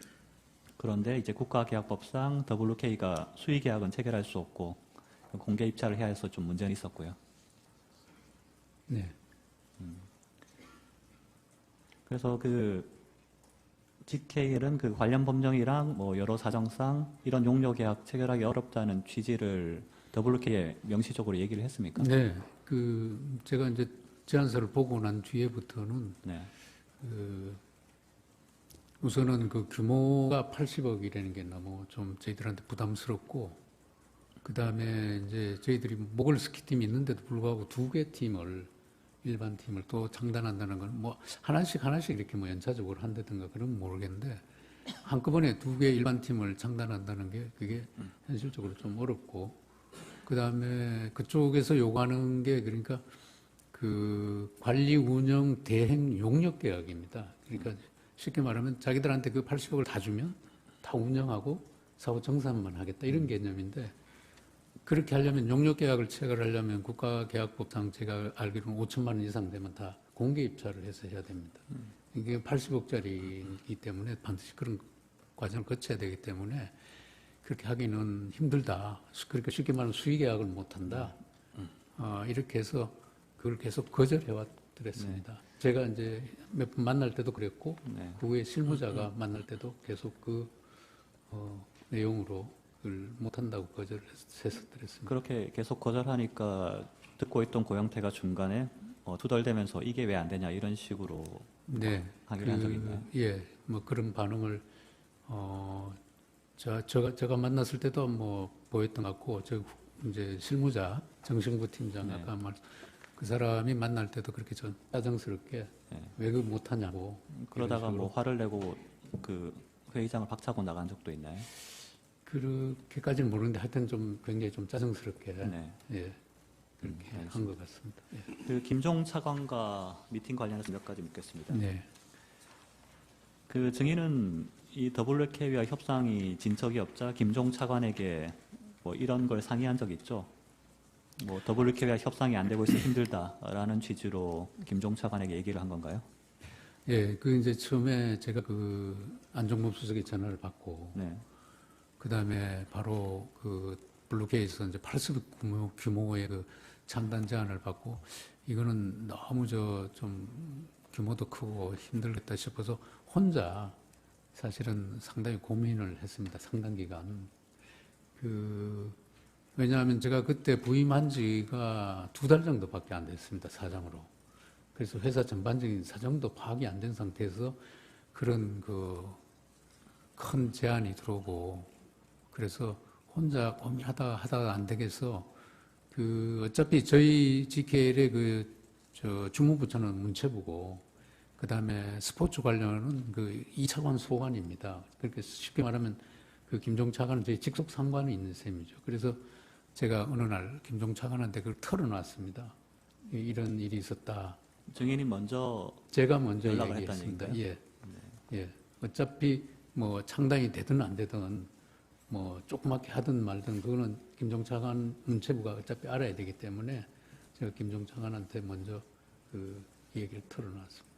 그런데 이제 국가계약법상 WK가 수의 계약은 체결할 수 없고 공개 입찰을 해야 해서 좀 문제는 있었고요. 네, 그래서 그 GKL은 그 관련 법령이랑 뭐 여러 사정상 이런 용역 계약 체결하기 어렵다는 취지를 WK에 명시적으로 얘기를 했습니까? 네. 제가 이제 제안서를 보고 난 뒤에부터는 네. 우선은 그 규모가 80억이라는 게 너무 좀 저희들한테 부담스럽고, 그 다음에 이제 저희들이 모글 스키팀이 있는데도 불구하고 2개 팀을, 일반 팀을 또 창단한다는 건 뭐 하나씩 이렇게 뭐 연차적으로 한다든가 그런 건 모르겠는데, 한꺼번에 2개 일반 팀을 창단한다는 게 그게 현실적으로 좀 어렵고, 그 다음에 그쪽에서 요구하는 게 그러니까 그 관리 운영 대행 용역 계약입니다. 그러니까 쉽게 말하면 자기들한테 그 80억을 다 주면 다 운영하고 사후 정산만 하겠다 이런 개념인데, 그렇게 하려면 용역 계약을 체결하려면 국가계약법상 제가 알기로는 5천만 원 이상 되면 다 공개 입찰을 해서 해야 됩니다. 이게 80억짜리이기 때문에 반드시 그런 과정을 거쳐야 되기 때문에 그렇게 하기는 힘들다. 그러니까 쉽게 말하면 수의 계약을 못 한다. 이렇게 해서 그걸 계속 거절해 왔더랬습니다. 제가 이제 몇 번 만날 때도 그랬고, 네. 그 후에 실무자가 만날 때도 계속 그 내용으로 그걸 못 한다고 거절했었더랬습니다. 그렇게 계속 거절하니까 듣고 있던 고영태가 중간에 투덜대면서 이게 왜 안 되냐 이런 식으로 네, 하기로 한 적이 있나요? 예, 뭐 그런 반응을 제가 만났을 때도 뭐 보였던 것 같고, 이제 실무자 정신구 팀장 네. 아까 그 사람이 만날 때도 그렇게 좀 짜증스럽게 네. 왜 그 못하냐고. 그러다가 이런 뭐 식으로. 화를 내고 그 회의장을 박차고 나간 적도 있나요? 그렇게까지는 모르는데 하여튼 좀 굉장히 좀 짜증스럽게 네. 예, 그렇게 한 것 같습니다. 예. 그 김종 차관과 미팅 관련해서 몇 가지 묻겠습니다. 네. 그 증인은 이 WK와 협상이 진척이 없자 김종 차관에게 뭐 이런 걸 상의한 적 있죠? 뭐 WK와 협상이 안 되고 있어 힘들다라는 취지로 김종 차관에게 얘기를 한 건가요? 예, 이제 처음에 제가 그 안종범 수석의 전화를 받고, 네. 그 다음에 바로 그 블루케이에서 이제 80억 규모의 그 창단 제안을 받고, 이거는 너무 좀 규모도 크고 힘들겠다 싶어서 혼자 사실은 상당히 고민을 했습니다. 상당 기간. 왜냐하면 제가 그때 부임한 지가 2달 정도밖에 안 됐습니다. 사장으로. 그래서 회사 전반적인 사정도 파악이 안 된 상태에서 그런 큰 제안이 들어오고, 그래서 혼자 고민하다가 안 되겠어. 어차피 저희 GKL의 주무부처는 문체부고, 그 다음에 스포츠 관련은 2차관 소관입니다. 그렇게 쉽게 말하면 김종 차관은 저희 직속 상관이 있는 셈이죠. 그래서 제가 어느 날 김종 차관한테 그걸 털어놨습니다. 이런 일이 있었다. 증인이 먼저 제가 먼저 연락을 얘기했습니다. 했다는 예. 예. 어차피 뭐 창당이 되든 안 되든 뭐 조그맣게 하든 말든 그거는 김종 차관 문체부가 어차피 알아야 되기 때문에 제가 김종 차관한테 먼저 얘기를 털어놨습니다.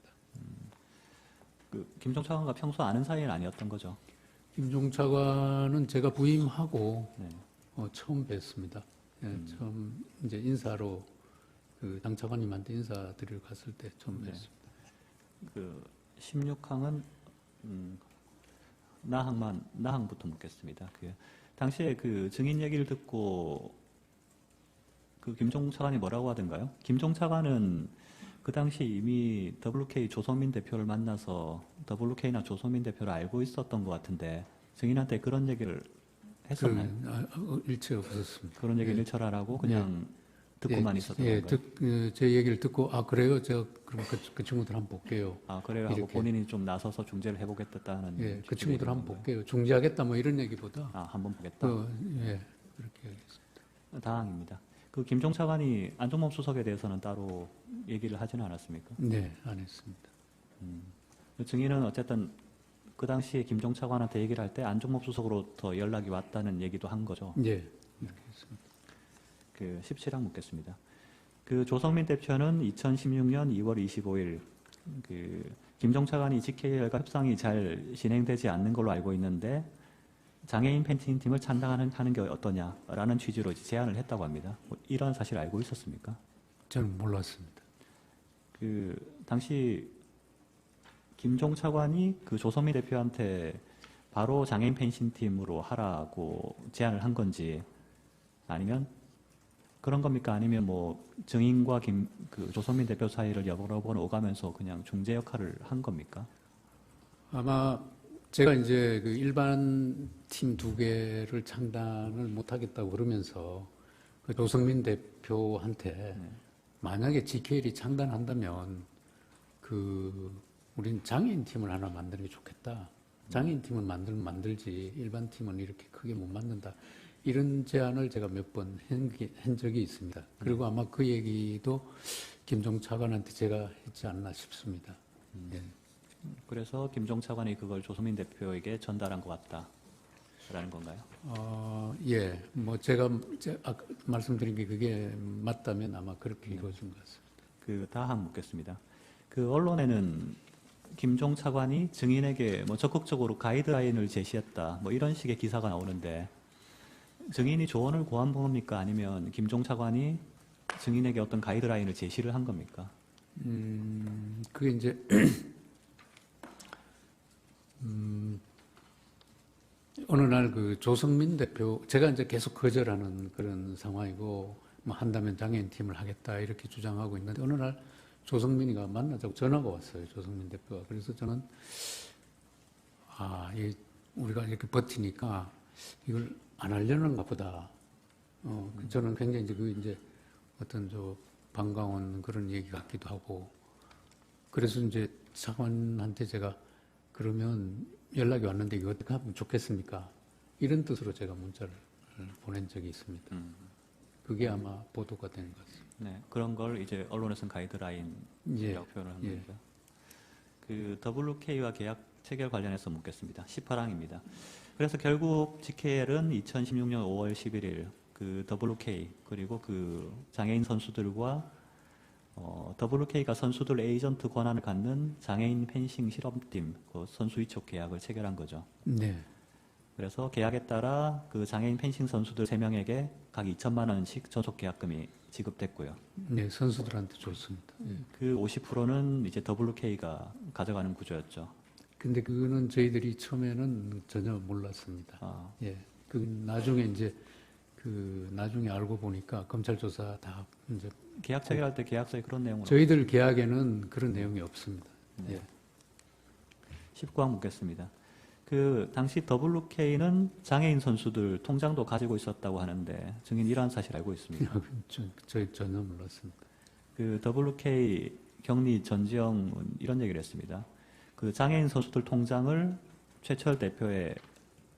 김종 차관과 평소 아는 사이는 아니었던 거죠? 김종 차관은 제가 부임하고 네. 처음 뵀습니다. 예, 처음 이제 인사로 당 차관님한테 인사드리러 갔을 때 처음 네. 뵀습니다. 16항은 나항부터 묻겠습니다. 당시에 증인 얘기를 듣고 김종 차관이 뭐라고 하던가요? 김종 차관은 그 당시 이미 WK 조성민 대표를 만나서 WK나 조성민 대표를 알고 있었던 것 같은데 증인한테 그런 얘기를 했었나요? 일체 없었습니다. 그런 얘기를 일철 안 하고 그냥 듣고만 있었던 건가요? 제 얘기를 듣고 아 그래요? 제가 그럼 그 친구들 한번 볼게요. 아, 그래요 하고 이렇게. 본인이 좀 나서서 중재를 해보겠다는 예, 그 취지의 친구들 한번 건가요? 볼게요. 중재하겠다 뭐 이런 얘기보다 아, 한번 보겠다. 예, 그렇게 하겠습니다. 다항입니다. 그 김종 차관이 안종범 수석에 대해서는 따로 얘기를 하지는 않았습니까? 네, 안 했습니다. 그 증인은 어쨌든 그 당시에 김종 차관한테 얘기를 할 때 안종범 수석으로부터 연락이 왔다는 얘기도 한 거죠. 예, 이렇게 했습니다. 그 17항 묻겠습니다. 그 조성민 대표는 2016년 2월 25일 그 김종 차관이 GKL과 협상이 잘 진행되지 않는 걸로 알고 있는데 장애인 펜싱 팀을 창단하는 게 어떠냐라는 취지로 제안을 했다고 합니다. 뭐 이런 사실 알고 있었습니까? 저는 몰랐습니다. 그 당시 김종 차관이 그 조성민 대표한테 바로 장애인 펜싱 팀으로 하라고 제안을 한 건지 아니면 그런 겁니까? 아니면 뭐 증인과 그 조성민 대표 사이를 여러 번 오가면서 그냥 중재 역할을 한 겁니까? 아마 제가 이제 그 일반 팀 2개를 창단을 못하겠다고 그러면서 그 조성민 대표한테 만약에 GKL이 창단한다면 우린 장애인 팀을 하나 만드는 게 좋겠다. 장애인 팀을 만들면 만들지 일반 팀은 이렇게 크게 못 만든다. 이런 제안을 제가 몇 번 한 적이 있습니다. 그리고 아마 그 얘기도 김종 차관한테 제가 했지 않나 싶습니다. 예. 그래서 김종 차관이 그걸 조성민 대표에게 전달한 것 같다라는 건가요? 예. 뭐 제가 아까 말씀드린 게 그게 맞다면 아마 그렇게 이루어진 것 같습니다. 그 다항 묻겠습니다. 그 언론에는 김종 차관이 증인에게 뭐 적극적으로 가이드라인을 제시했다, 뭐 이런 식의 기사가 나오는데 증인이 조언을 구한 겁니까? 아니면 김종 차관이 증인에게 어떤 가이드라인을 제시를 한 겁니까? 그게 이제 어느 날 그 조성민 대표, 제가 이제 계속 거절하는 그런 상황이고, 뭐 한다면 장애인 팀을 하겠다 이렇게 주장하고 있는데 어느 날 조성민이가 만나자고 전화가 왔어요. 조성민 대표가. 그래서 저는 우리가 이렇게 버티니까 이걸 안 하려는가 보다. 저는 굉장히 이제 어떤 반가운 그런 얘기 같기도 하고. 그래서 이제 차관한테 제가 그러면 연락이 왔는데 이거 어떻게 하면 좋겠습니까? 이런 뜻으로 제가 문자를 보낸 적이 있습니다. 그게 아마 보도가 된 것 같습니다. 네, 그런 걸 이제 언론에서는 가이드라인이라고 예, 표현을 한 예. 겁니다. 그 WK와 계약 체결 관련해서 묻겠습니다. 18항입니다. 그래서 결국 GKL은 2016년 5월 11일 그 WK 그리고 그 장애인 선수들과 WK가 선수들 에이전트 권한을 갖는 장애인 펜싱 실험팀 그 선수 위촉 계약을 체결한 거죠. 네. 그래서 계약에 따라 그 장애인 펜싱 선수들 3명에게 각 2천만 원씩 전속 계약금이 지급됐고요. 네, 선수들한테 줬습니다. 예. 그 50%는 이제 WK가 가져가는 구조였죠. 근데 그거는 저희들이 처음에는 전혀 몰랐습니다. 아, 예. 그 나중에 이제 나중에 알고 보니까 검찰 조사 다 이제 계약 체결할 때 계약서에 그런 내용은 저희들 계약에는 그런 내용이 없습니다. 네. 예. 19항 묻겠습니다. 그 당시 WK는 장애인 선수들 통장도 가지고 있었다고 하는데 증인 이러한 사실 알고 있습니다. 저희 전혀 몰랐습니다. 그 WK 경리 전지영은 이런 얘기를 했습니다. 그 장애인 선수들 통장을 최철 대표의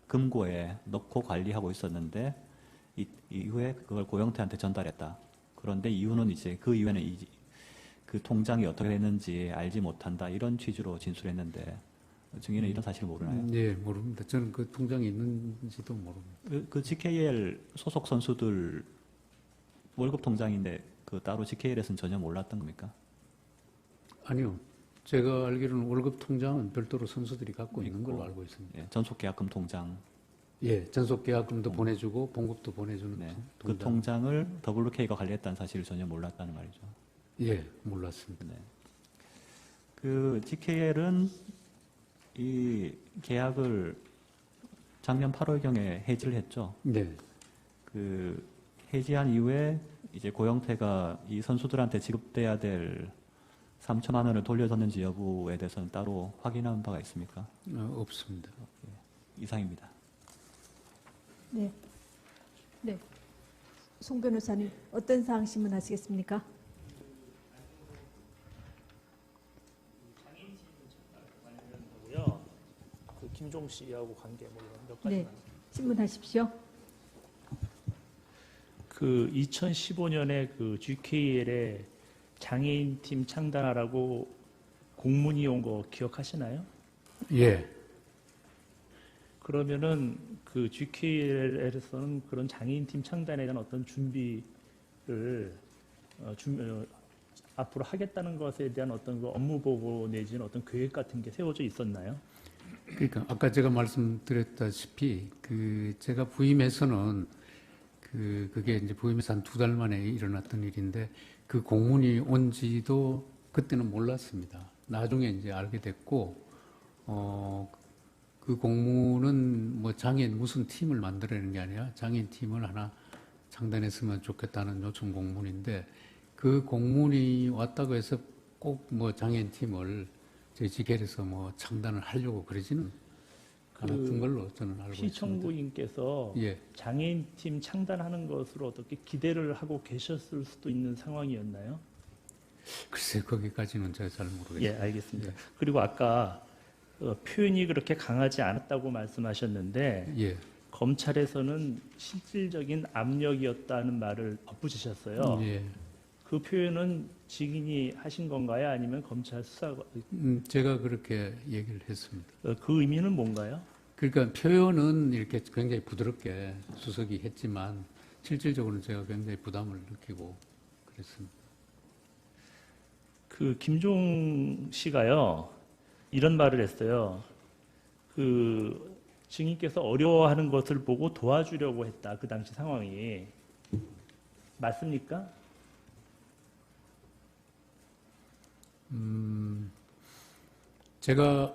금고에 넣고 관리하고 있었는데 이후에 그걸 고영태한테 전달했다. 그런데 이유는 이제 그 이후에는 그 통장이 어떻게 됐는지 알지 못한다. 이런 취지로 진술했는데 증인은 이런 사실을 모르나요? 네, 모릅니다. 저는 그 통장이 있는지도 모릅니다. 그 GKL 소속 선수들 월급 통장인데 그 따로 GKL에서는 전혀 몰랐던 겁니까? 아니요. 제가 알기로는 월급 통장은 별도로 선수들이 갖고 있는 걸로 알고 있습니다. 예, 전속 계약금 통장. 예, 전속 계약금도 보내주고 봉급도 보내주는 네. 통장. 그 통장을 WK가 관리했다는 사실을 전혀 몰랐다는 말이죠. 예, 몰랐습니다. 네. 그 GKL은 이 계약을 작년 8월경에 해지를 했죠. 네. 그 해지한 이후에 이제 고영태가 이 선수들한테 지급돼야 될 3천만 원을 돌려줬는지 여부에 대해서는 따로 확인한 바가 있습니까? 송 변호사님, 어떤 사항 신문하시겠습니까? 고요. 그 김종 씨하고 관계 뭐 이런 몇 가지. 네, 신문하십시오. 그 2015년에 그 GKL에 장애인 팀 창단하라고 공문이 온 거 기억하시나요? 예, 그러면은 그 GKL에서는 그런 장애인 팀 창단에 대한 어떤 준비를 앞으로 하겠다는 것에 대한 어떤 그 업무 보고 내지는 어떤 계획 같은 게 세워져 있었나요? 그러니까 아까 제가 말씀드렸다시피 그 제가 부임해서는 그게 이제 부임해서 한 2달 만에 일어났던 일인데 그 공문이 온지도 그때는 몰랐습니다. 나중에 이제 알게 됐고 그 공문은 뭐 장애인 무슨 팀을 만들어내는 게 아니라 장애인 팀을 하나 창단했으면 좋겠다는 요청 공문인데 그 공문이 왔다고 해서 꼭 뭐 장애인 팀을 저희 지겔에서 뭐 창단을 하려고 그러지는 않았던 걸로 저는 알고 있습니다. 피청구인께서 예. 장애인 팀 창단하는 것으로 어떻게 기대를 하고 계셨을 수도 있는 상황이었나요? 글쎄 거기까지는 제가 잘 모르겠습니다. 예, 알겠습니다. 그리고 아까 표현이 그렇게 강하지 않았다고 말씀하셨는데 예. 검찰에서는 실질적인 압력이었다는 말을 덧붙이셨어요. 예. 그 표현은 증인이 하신 건가요? 아니면 검찰 수사가 제가 그렇게 얘기를 했습니다. 그 의미는 뭔가요? 그러니까 표현은 이렇게 굉장히 부드럽게 수석이 했지만 실질적으로는 제가 굉장히 부담을 느끼고 그랬습니다. 그 김종 씨가요 이런 말을 했어요. 그 증인께서 어려워하는 것을 보고 도와주려고 했다. 그 당시 상황이 맞습니까? 제가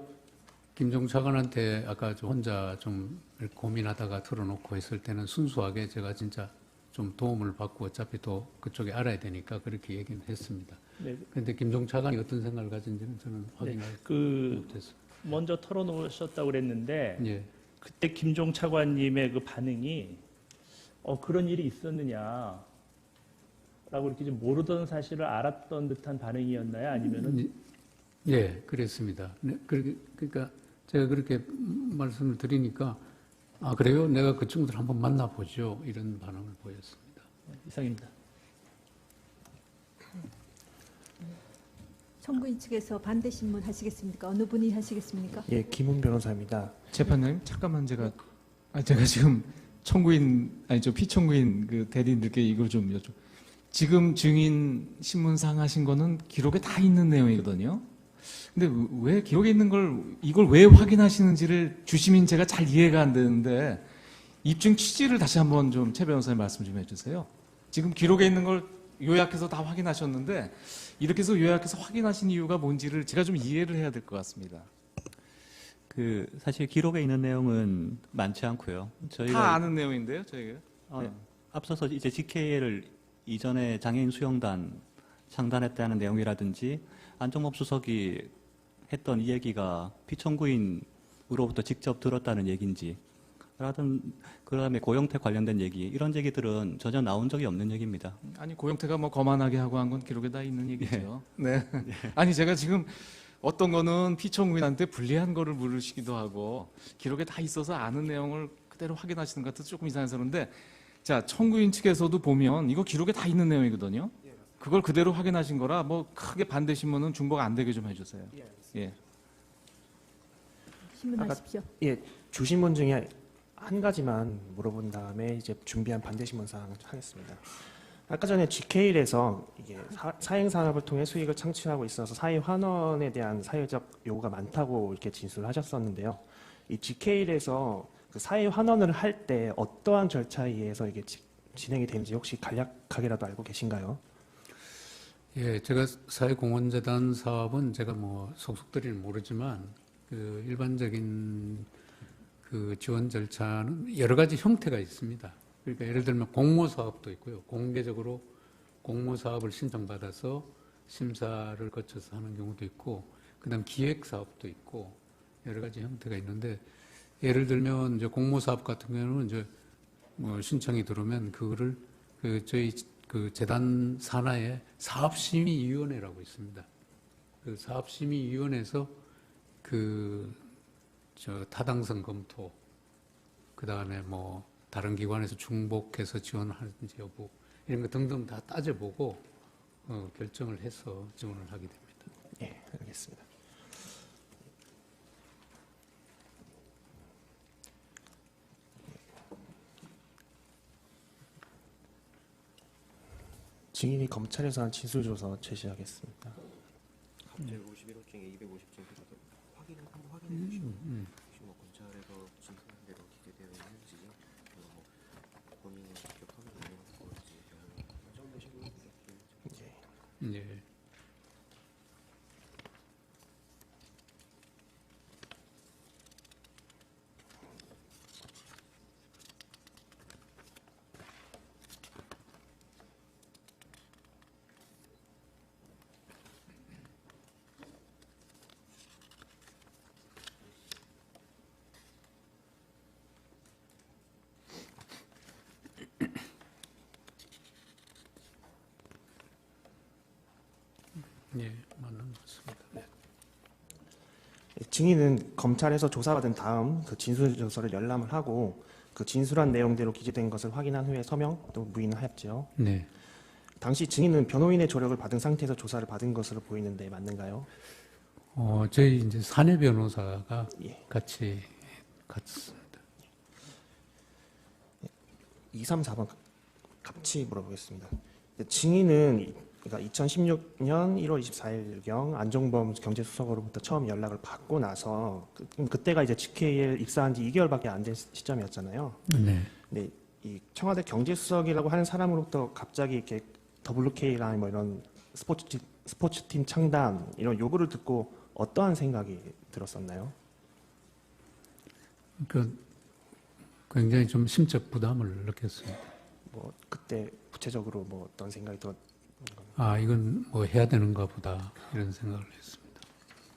김종 차관한테 아까 저 혼자 좀 고민하다가 틀어놓고 했을 때는 순수하게 제가 진짜 좀 도움을 받고 어차피 또 그쪽에 알아야 되니까 그렇게 얘기는 했습니다. 네. 그런데 김종 차관이 어떤 생각을 가진지는 저는 확인할 그 못했습니다. 먼저 털어놓으셨다고 그랬는데 예. 그때 김종 차관님의 그 반응이 그런 일이 있었느냐라고 이렇게 좀 모르던 사실을 알았던 듯한 반응이었나요? 아니면은 예, 그랬습니다. 네, 그러니까 제가 그렇게 말씀을 드리니까 아 그래요? 내가 그 친구들 한번 만나보죠. 이런 반응을 보였습니다. 이상입니다. 청구인 측에서 반대 신문 하시겠습니까? 어느 분이 하시겠습니까? 예, 김훈 변호사입니다. 재판장님 잠깐만 제가 지금 피청구인 그 대리인들께 이걸 좀 지금 증인 신문상 하신 거는 기록에 다 있는 내용이거든요. 근데 왜 기록에 있는 이걸 왜 확인하시는지를 주시민 제가 잘 이해가 안 되는데 입증 취지를 다시 한번 좀 최 변호사님 말씀 좀 해주세요. 지금 기록에 있는 걸 요약해서 다 확인하셨는데 이렇게 해서 요약해서 확인하신 이유가 뭔지를 제가 좀 이해를 해야 될 것 같습니다. 사실 기록에 있는 내용은 많지 않고요. 저희가 다 아는 내용인데요, 저희가. 네. 앞서서 이제 GK를 이전에 장애인 수영단 창단했다는 내용이라든지 안종범 수석이 했던 이 얘기가 피청구인으로부터 직접 들었다는 얘기인지 그다음에 고영태 관련된 얘기 이런 얘기들은 전혀 나온 적이 없는 얘기입니다. 아니 고영태가 뭐 거만하게 하고 한 건 기록에 다 있는 얘기죠. 네. 아니 제가 지금 어떤 거는 피청구인한테 불리한 거를 물으시기도 하고 기록에 다 있어서 아는 내용을 그대로 확인하시는 것 같아서 조금 이상해서 그런데 자 청구인 측에서도 보면 이거 기록에 다 있는 내용이거든요. 그걸 그대로 확인하신 거라 뭐 크게 반대 신문은 중복 안 되게 좀 해주세요. 예. 신문하십시오. 예, 주신문 중에 한 가지만 물어본 다음에 이제 준비한 반대 신문 사항을 하겠습니다. 아까 전에 GK에서 이게 사행 산업을 통해 수익을 창출하고 있어서 사회 환원에 대한 사회적 요구가 많다고 이렇게 진술하셨었는데요. 이 GK에서 그 사회 환원을 할 때 어떠한 절차에 의해서 이게 진행이 되는지 혹시 간략하게라도 알고 계신가요? 예, 제가 사회공헌재단 사업은 제가 뭐 속속들이는 모르지만 그 일반적인 그 지원 절차는 여러 가지 형태가 있습니다. 그러니까 예를 들면 공모 사업도 있고요. 공개적으로 공모 사업을 신청받아서 심사를 거쳐서 하는 경우도 있고, 그다음 기획 사업도 있고 여러 가지 형태가 있는데 예를 들면 이제 공모 사업 같은 경우는 이제 뭐 신청이 들어오면 그거를 저희 재단 산하에 사업심의위원회라고 있습니다. 그 사업심의위원회에서 타당성 검토, 그 다음에 뭐 다른 기관에서 중복해서 지원하는지 여부 이런 거 등등 다 따져보고 결정을 해서 지원을 하게 됩니다. 예, 알겠습니다. 증인이 검찰에서 한 진술조서 제시하겠습니다. 갑자기 51호 중에 250중 한번 확인해 주시고 혹시 뭐 검찰에서 진술한 대로 기재되어 있는지 뭐 본인이 직접 확인하는 건지 정도식으로 예. 예, 맞는 것 같습니다. 네. 증인은 검찰에서 조사받은 다음 그 진술조서를 열람을 하고 그 진술한 내용대로 기재된 것을 확인한 후에 서명 또 부인하였죠. 네. 당시 증인은 변호인의 조력을 받은 상태에서 조사를 받은 것으로 보이는데 맞는가요? 저희 이제 사내 변호사가 예. 같이 갔습니다. 2, 3, 4번 같이 물어보겠습니다. 증인은 그러니까 2016년 1월 24일경 안종범 경제수석으로부터 처음 연락을 받고 나서 그때가 이제 GKL 입사한 지 2개월밖에 안 된 시점이었잖아요. 네. 근데 이 청와대 경제수석이라고 하는 사람으로부터 갑자기 이렇게 WK랑 뭐 이런 스포츠팀 창단 이런 요구를 듣고 어떠한 생각이 들었었나요? 굉장히 좀 심적 부담을 느꼈습니다. 뭐 그때 구체적으로 뭐 어떤 생각이 들었나요? 이건 뭐 해야 되는가 보다 이런 생각을 했습니다.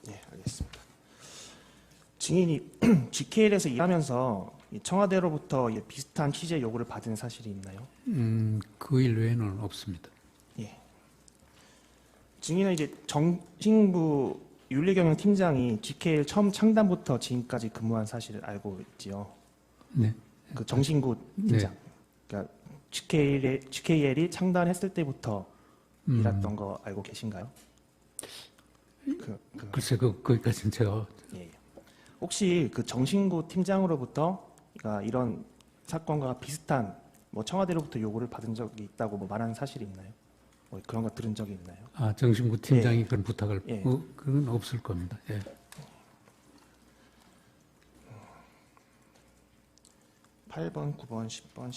예, 알겠습니다. 증인이 GKL에서 일하면서 이 청와대로부터 비슷한 취재 요구를 받은 사실이 있나요? 그 일 외에는 없습니다. 예. 증인은 이제 정신부 윤리경영 팀장이 GKL 처음 창단부터 지금까지 근무한 사실을 알고 있지요. 네. 그 정신구 팀장. 네. 그러니까 GKL이 창단했을 때부터 일했던 거 알고 계신가요? 글쎄, 거기까지는 제가. 예. 혹시 그 정신구 팀장으로부터 그러니까 이런 사건과 비슷한 뭐 청와대로부터 요구를 받은 적이 있다고 뭐 말하는 사실이 있나요? 뭐 그런 거 들은 적이 있나요? 정신구 팀장이 그런 부탁을, 예. 그건 없을 겁니다. 예. 8번, 9번, 10번,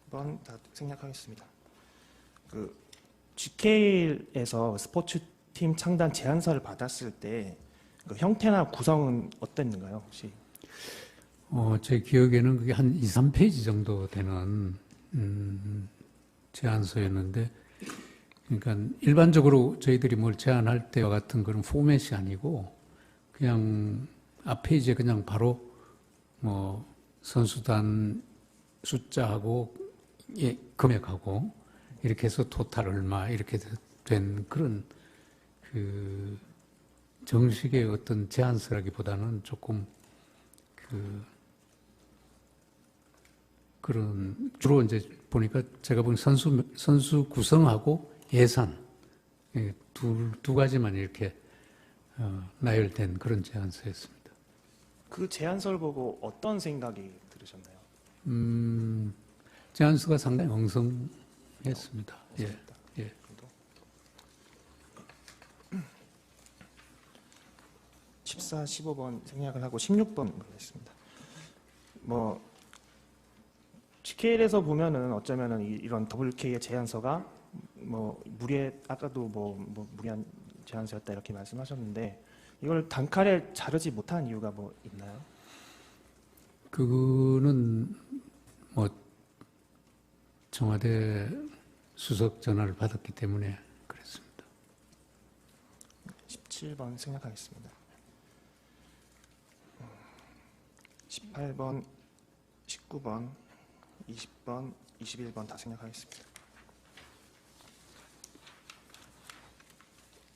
11번 다 생략하겠습니다. 그 GK에서 스포츠팀 창단 제안서를 받았을 때 그 형태나 구성은 어땠는가요, 혹시? 제 기억에는 그게 한 2, 3페이지 정도 되는 제안서였는데, 그러니까 일반적으로 저희들이 뭘 제안할 때와 같은 그런 포맷이 아니고 그냥 앞 페이지에 그냥 바로 뭐 선수단 숫자하고 금액하고 이렇게 해서 토탈 얼마 이렇게 된 그런 그 정식의 어떤 제안서라기보다는 조금 그런 주로 이제 보니까 제가 본 선수 구성하고 예산 두 가지만 이렇게 나열된 그런 제안서였습니다. 그 제안서를 보고 어떤 생각이 들으셨나요? 제안서가 상당히 엉성했습니다. 예. 14, 15번 생략을 하고 16번 했습니다. 뭐 GKL에서 보면은 어쩌면은 이런 WK의 제안서가 뭐 아까도 뭐 무리한 제안서였다 이렇게 말씀하셨는데 이걸 단칼에 자르지 못한 이유가 뭐 있나요? 그거는 뭐 청와대 수석 전화를 받았기 때문에 그랬습니다. 17번 생략하겠습니다. 18번, 19번, 20번, 21번 다 생략하겠습니다.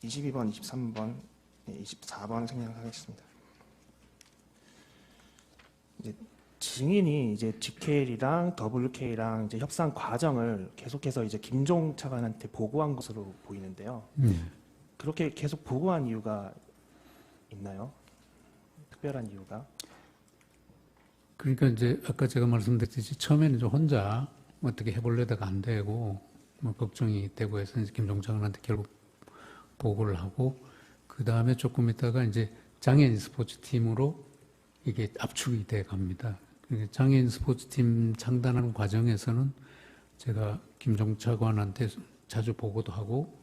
22번, 23번, 24번 생략하겠습니다. 이제 증인이 이제 GKL이랑 WK랑 이제 협상 과정을 계속해서 이제 김종 차관한테 보고한 것으로 보이는데요. 그렇게 계속 보고한 이유가 있나요? 특별한 이유가? 그러니까 이제 아까 제가 말씀드렸듯이 처음에는 이제 혼자 어떻게 해보려다가 안 되고 뭐 걱정이 되고 해서 이제 김종 차관한테 결국 보고를 하고 그 다음에 조금 있다가 이제 장애인 스포츠팀으로 이게 압축이 돼 갑니다. 장애인 스포츠팀 창단하는 과정에서는 제가 김종 차관한테 자주 보고도 하고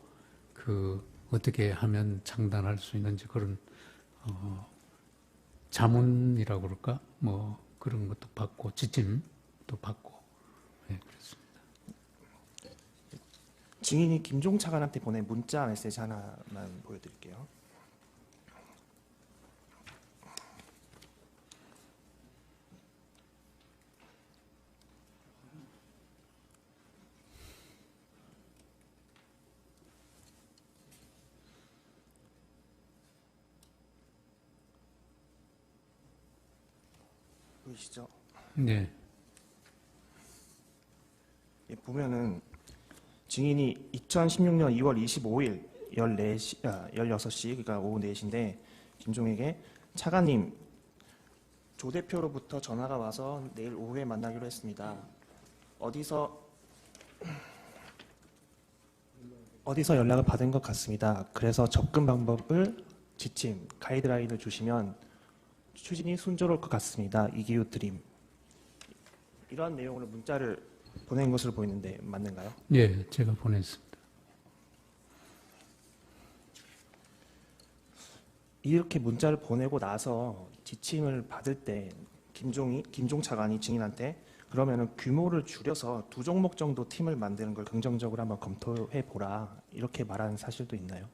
그 어떻게 하면 창단할 수 있는지 그런 자문이라고 그럴까 뭐 그런 것도 받고 지침도 받고 그랬습니다. 증인이 김종 차관한테 보낸 문자 메시지 하나만 보여드릴게요. 보이시죠? 네. 예, 보면은 증인이 2016년 2월 25일 16시 그러니까 오후 4시인데 김종에게 차관님 조 대표로부터 전화가 와서 내일 오후에 만나기로 했습니다. 어디서 연락을 받은 것 같습니다. 그래서 접근 방법을 지침, 가이드라인을 주시면 추진이 순조로울 것 같습니다. 이기우 드림. 이러한 내용으로 문자를 보낸 것으로 보이는데 맞는가요? 예, 제가 보냈습니다. 이렇게 문자를 보내고 나서 지침을 받을 때 김종 차관이 증인한테 그러면은 규모를 줄여서 2종목 정도 팀을 만드는 걸 긍정적으로 한번 검토해 보라 이렇게 말하는 사실도 있나요?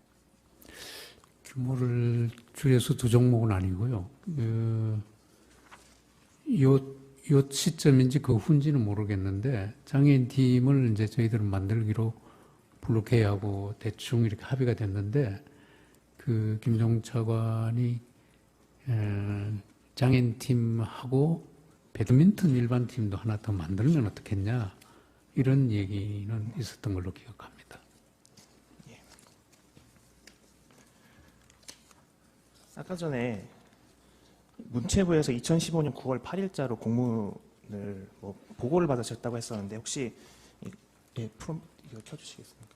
규모를 줄여서 2종목은 아니고요. 요 시점인지 그 후인지는 모르겠는데 장애인 팀을 이제 저희들은 만들기로 블록회의하고 대충 이렇게 합의가 됐는데 그 김종 차관이 장애인 팀하고 배드민턴 일반 팀도 하나 더 만들면 어떻겠냐 이런 얘기는 있었던 걸로 기억합니다. 아까 전에 문체부에서 2015년 9월 8일자로 공문을 보고를 받으셨다고 했었는데 혹시 이거 켜주시겠습니까?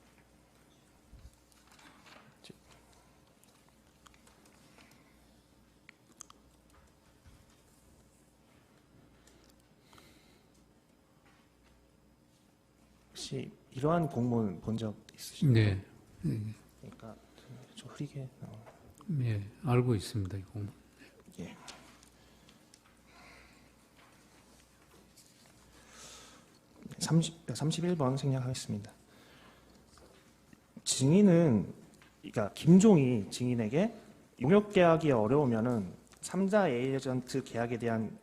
혹시 이러한 공문 본 적 있으신가요? 네. 그러니까 좀 흐리게. 예, 알고 있습니다. 이 공문. 예. 네, 31번 생략하겠습니다. 증인은 그러니까 김종이 증인에게 용역 계약이 어려우면은 3자 에이전트 계약에 대한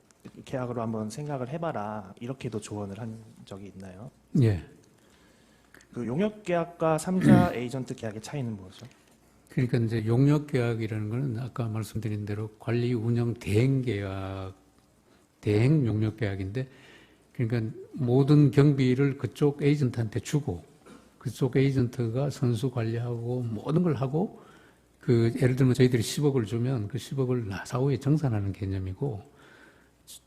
계약으로 한번 생각을 해봐라 이렇게도 조언을 한 적이 있나요? 예. 그 용역 계약과 3자 에이전트 계약의 차이는 뭐죠? 그러니까 이제 용역 계약이라는 거는 아까 말씀드린 대로 관리 운영 대행 계약, 대행 용역 계약인데 그러니까 모든 경비를 그쪽 에이전트한테 주고 그쪽 에이전트가 선수 관리하고 모든 걸 하고 그 예를 들면 저희들이 10억을 주면 그 10억을 사후에 정산하는 개념이고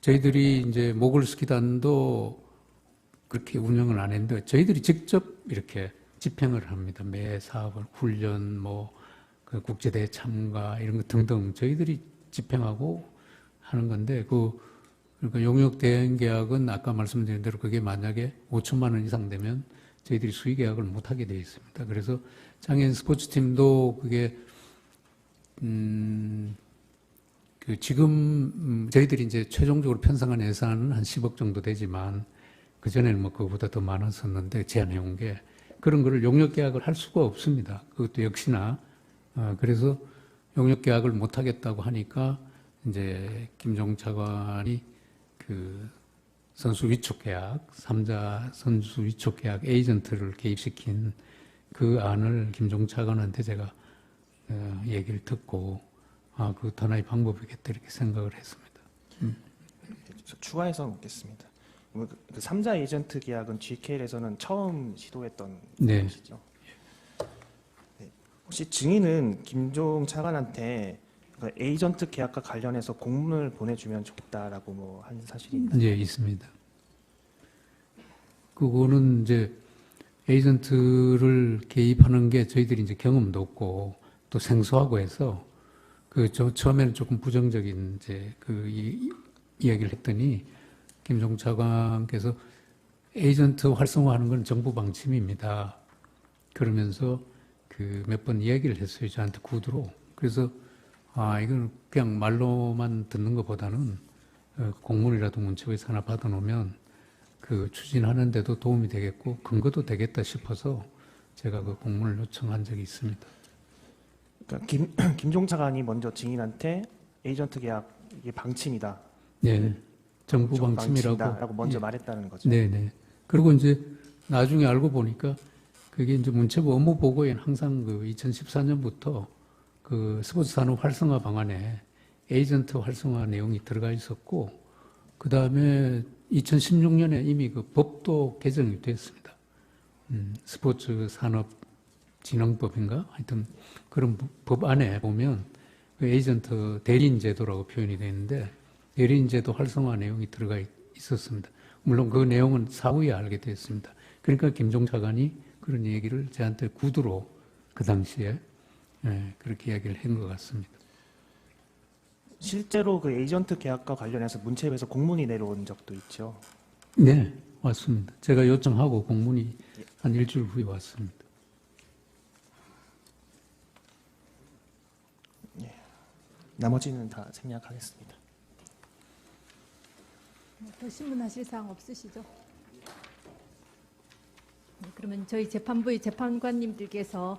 저희들이 이제 모글스키단도 그렇게 운영을 안 했는데 저희들이 직접 이렇게 집행을 합니다. 매 사업을 훈련 그 국제대회 참가 이런 거 등등 저희들이 집행하고 하는 건데 그러니까 용역 대행 계약은 아까 말씀드린 대로 그게 만약에 5천만 원 이상 되면 저희들이 수의 계약을 못 하게 되어 있습니다. 그래서 장애인 스포츠팀도 그게 지금 저희들이 이제 최종적으로 편성한 예산은 한 10억 정도 되지만 그 전에는 그거보다 더 많았었는데 제안해 온 게 그런 거를 용역 계약을 할 수가 없습니다. 그것도 역시나 그래서 용역 계약을 못 하겠다고 하니까 이제 김종 차관이 그 선수 위촉 계약, 3자 선수 위촉 계약 에이전트를 개입시킨 그 안을 김종 차관한테 제가 얘기를 듣고 그 하나의 방법이겠다 이렇게 생각을 했습니다. 추가해서 묻겠습니다. 그 3자 에이전트 계약은 GK에서는 처음 시도했던 네. 것이죠. 네. 혹시 증인은 김종 차관한테 그 에이전트 계약과 관련해서 공문을 보내주면 좋겠다라고 뭐 한 사실이 있나요? 네, 있습니다. 그거는 이제 에이전트를 개입하는 게 저희들이 이제 경험도 없고 또 생소하고 해서 처음에는 조금 부정적인 이제 이야기를 했더니 김종 차관께서 에이전트 활성화하는 건 정부 방침입니다. 그러면서 몇 번 이야기를 했어요. 저한테 구두로. 그래서 이건 그냥 말로만 듣는 것보다는 공문이라도 문체부에서 하나 받아놓으면 추진하는데도 도움이 되겠고 근거도 되겠다 싶어서 제가 그 공문을 요청한 적이 있습니다. 그러니까 김종 차관이 먼저 증인한테 에이전트 계약 이게 방침이다. 네, 정부 방침이라고 먼저 말했다는 거죠. 네네. 그리고 이제 나중에 알고 보니까 그게 이제 문체부 업무 보고에는 항상 2014년부터 스포츠 산업 활성화 방안에 에이전트 활성화 내용이 들어가 있었고, 그 다음에 2016년에 이미 법도 개정이 됐습니다. 스포츠 산업 진흥법인가? 하여튼 그런 법 안에 보면 에이전트 대리인 제도라고 표현이 되어 있는데 대리인 제도 활성화 내용이 들어가 있었습니다. 물론 그 내용은 사후에 알게 됐습니다. 그러니까 김종 차관이 그런 얘기를 저한테 구두로 그 당시에 그렇게 이야기를 한 것 같습니다. 실제로 그 에이전트 계약과 관련해서 문체부에서 공문이 내려온 적도 있죠. 네, 왔습니다. 제가 요청하고 공문이 한 일주일 후에 왔습니다. 나머지는 다 생략하겠습니다. 더 신문하실 사항 없으시죠? 네, 그러면 저희 재판부의 재판관님들께서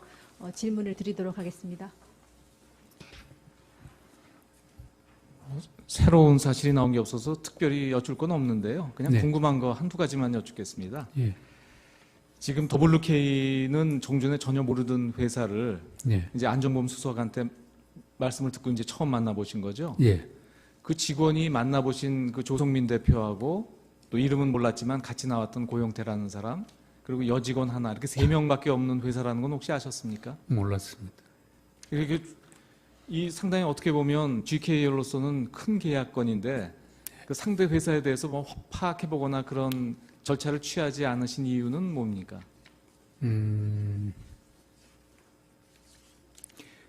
질문을 드리도록 하겠습니다. 새로운 사실이 나온 게 없어서 특별히 여쭐 건 없는데요. 그냥 네. 궁금한 거 한두 가지만 여쭙겠습니다. 예. 지금 WK는 종전에 전혀 모르던 회사를 네. 이제 안정범 수석한테 말씀을 듣고 이제 처음 만나보신 거죠? 예. 그 직원이 만나보신 그 조성민 대표하고 또 이름은 몰랐지만 같이 나왔던 고영태라는 사람 그리고 여직원 하나 이렇게 3명밖에 없는 회사라는 건 혹시 아셨습니까? 몰랐습니다. 이게 이 상당히 어떻게 보면 GK로서는 큰 계약건인데 그 상대 회사에 대해서 뭐 파악해보거나 그런 절차를 취하지 않으신 이유는 뭡니까?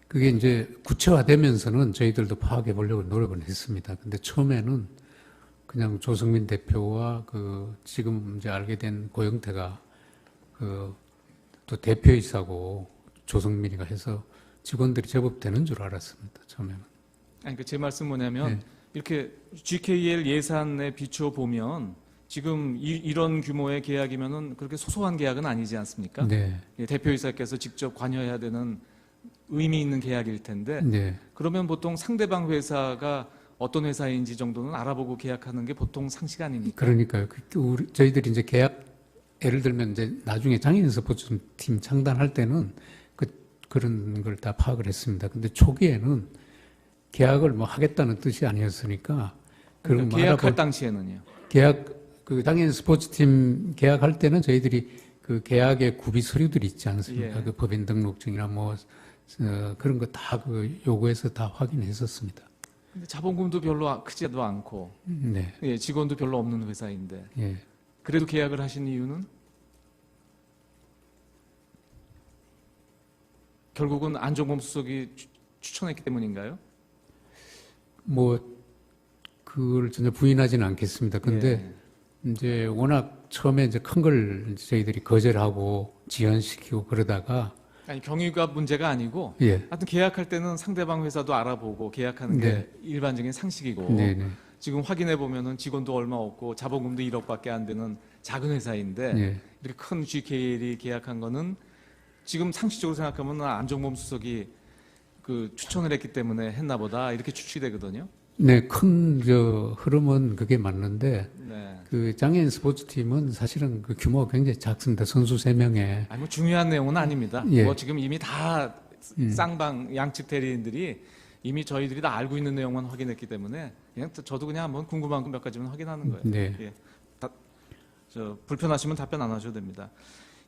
그게 이제 구체화되면서는 저희들도 파악해 보려고 노력을 했습니다. 근데 처음에는 그냥 조성민 대표와 지금 이제 알게 된 고영태가 또 대표이사고 조성민이가 해서 직원들이 제법 되는 줄 알았습니다. 처음에는. 아니, 제 말씀 뭐냐면 네. 이렇게 GKL 예산에 비추어 보면 지금 이런 규모의 계약이면은 그렇게 소소한 계약은 아니지 않습니까? 네. 예, 대표이사께서 직접 관여해야 되는 의미 있는 계약일 텐데 네. 그러면 보통 상대방 회사가 어떤 회사인지 정도는 알아보고 계약하는 게 보통 상식 아닙니까? 그러니까요. 저희들이 이제 계약, 예를 들면 이제 나중에 장애인 스포츠 팀 창단할 때는 그런 걸 다 파악을 했습니다. 근데 초기에는 계약을 뭐 하겠다는 뜻이 아니었으니까. 그러니까 계약할 당시에는요? 장애인 스포츠 팀 계약할 때는 저희들이 그 계약의 구비 서류들이 있지 않습니까? 예. 그 법인 등록증이나 그런 거 다 요구해서 다 확인했었습니다. 근데 자본금도 별로 크지도 않고 네. 예, 직원도 별로 없는 회사인데 예. 그래도 계약을 하신 이유는 결국은 안종범 수석이 추천했기 때문인가요? 그걸 전혀 부인하지는 않겠습니다. 근데 이제 워낙 처음에 이제 큰 걸 저희들이 거절하고 지연시키고 그러다가 아니 경위가 문제가 아니고 예. 하여튼 계약할 때는 상대방 회사도 알아보고 계약하는 네. 게 일반적인 상식이고 네네. 지금 확인해 보면은 직원도 얼마 없고 자본금도 1억밖에 안 되는 작은 회사인데 예. 이렇게 큰 GKL이 계약한 거는 지금 상식적으로 생각하면 안종범 수석이 추천을 했기 때문에 했나 보다 이렇게 추측이 되거든요. 네, 큰 흐름은 그게 맞는데 네. 그 장애인 스포츠팀은 사실은 그 규모가 굉장히 작습니다. 선수 3명에. 아니 뭐 중요한 내용은 아닙니다. 예. 뭐 지금 이미 다 쌍방 양측 대리인들이 이미 저희들이 다 알고 있는 내용만 확인했기 때문에 그냥 저도 그냥 한번 궁금한 거 몇 가지만 확인하는 거예요. 네. 예. 불편하시면 답변 안 하셔도 됩니다.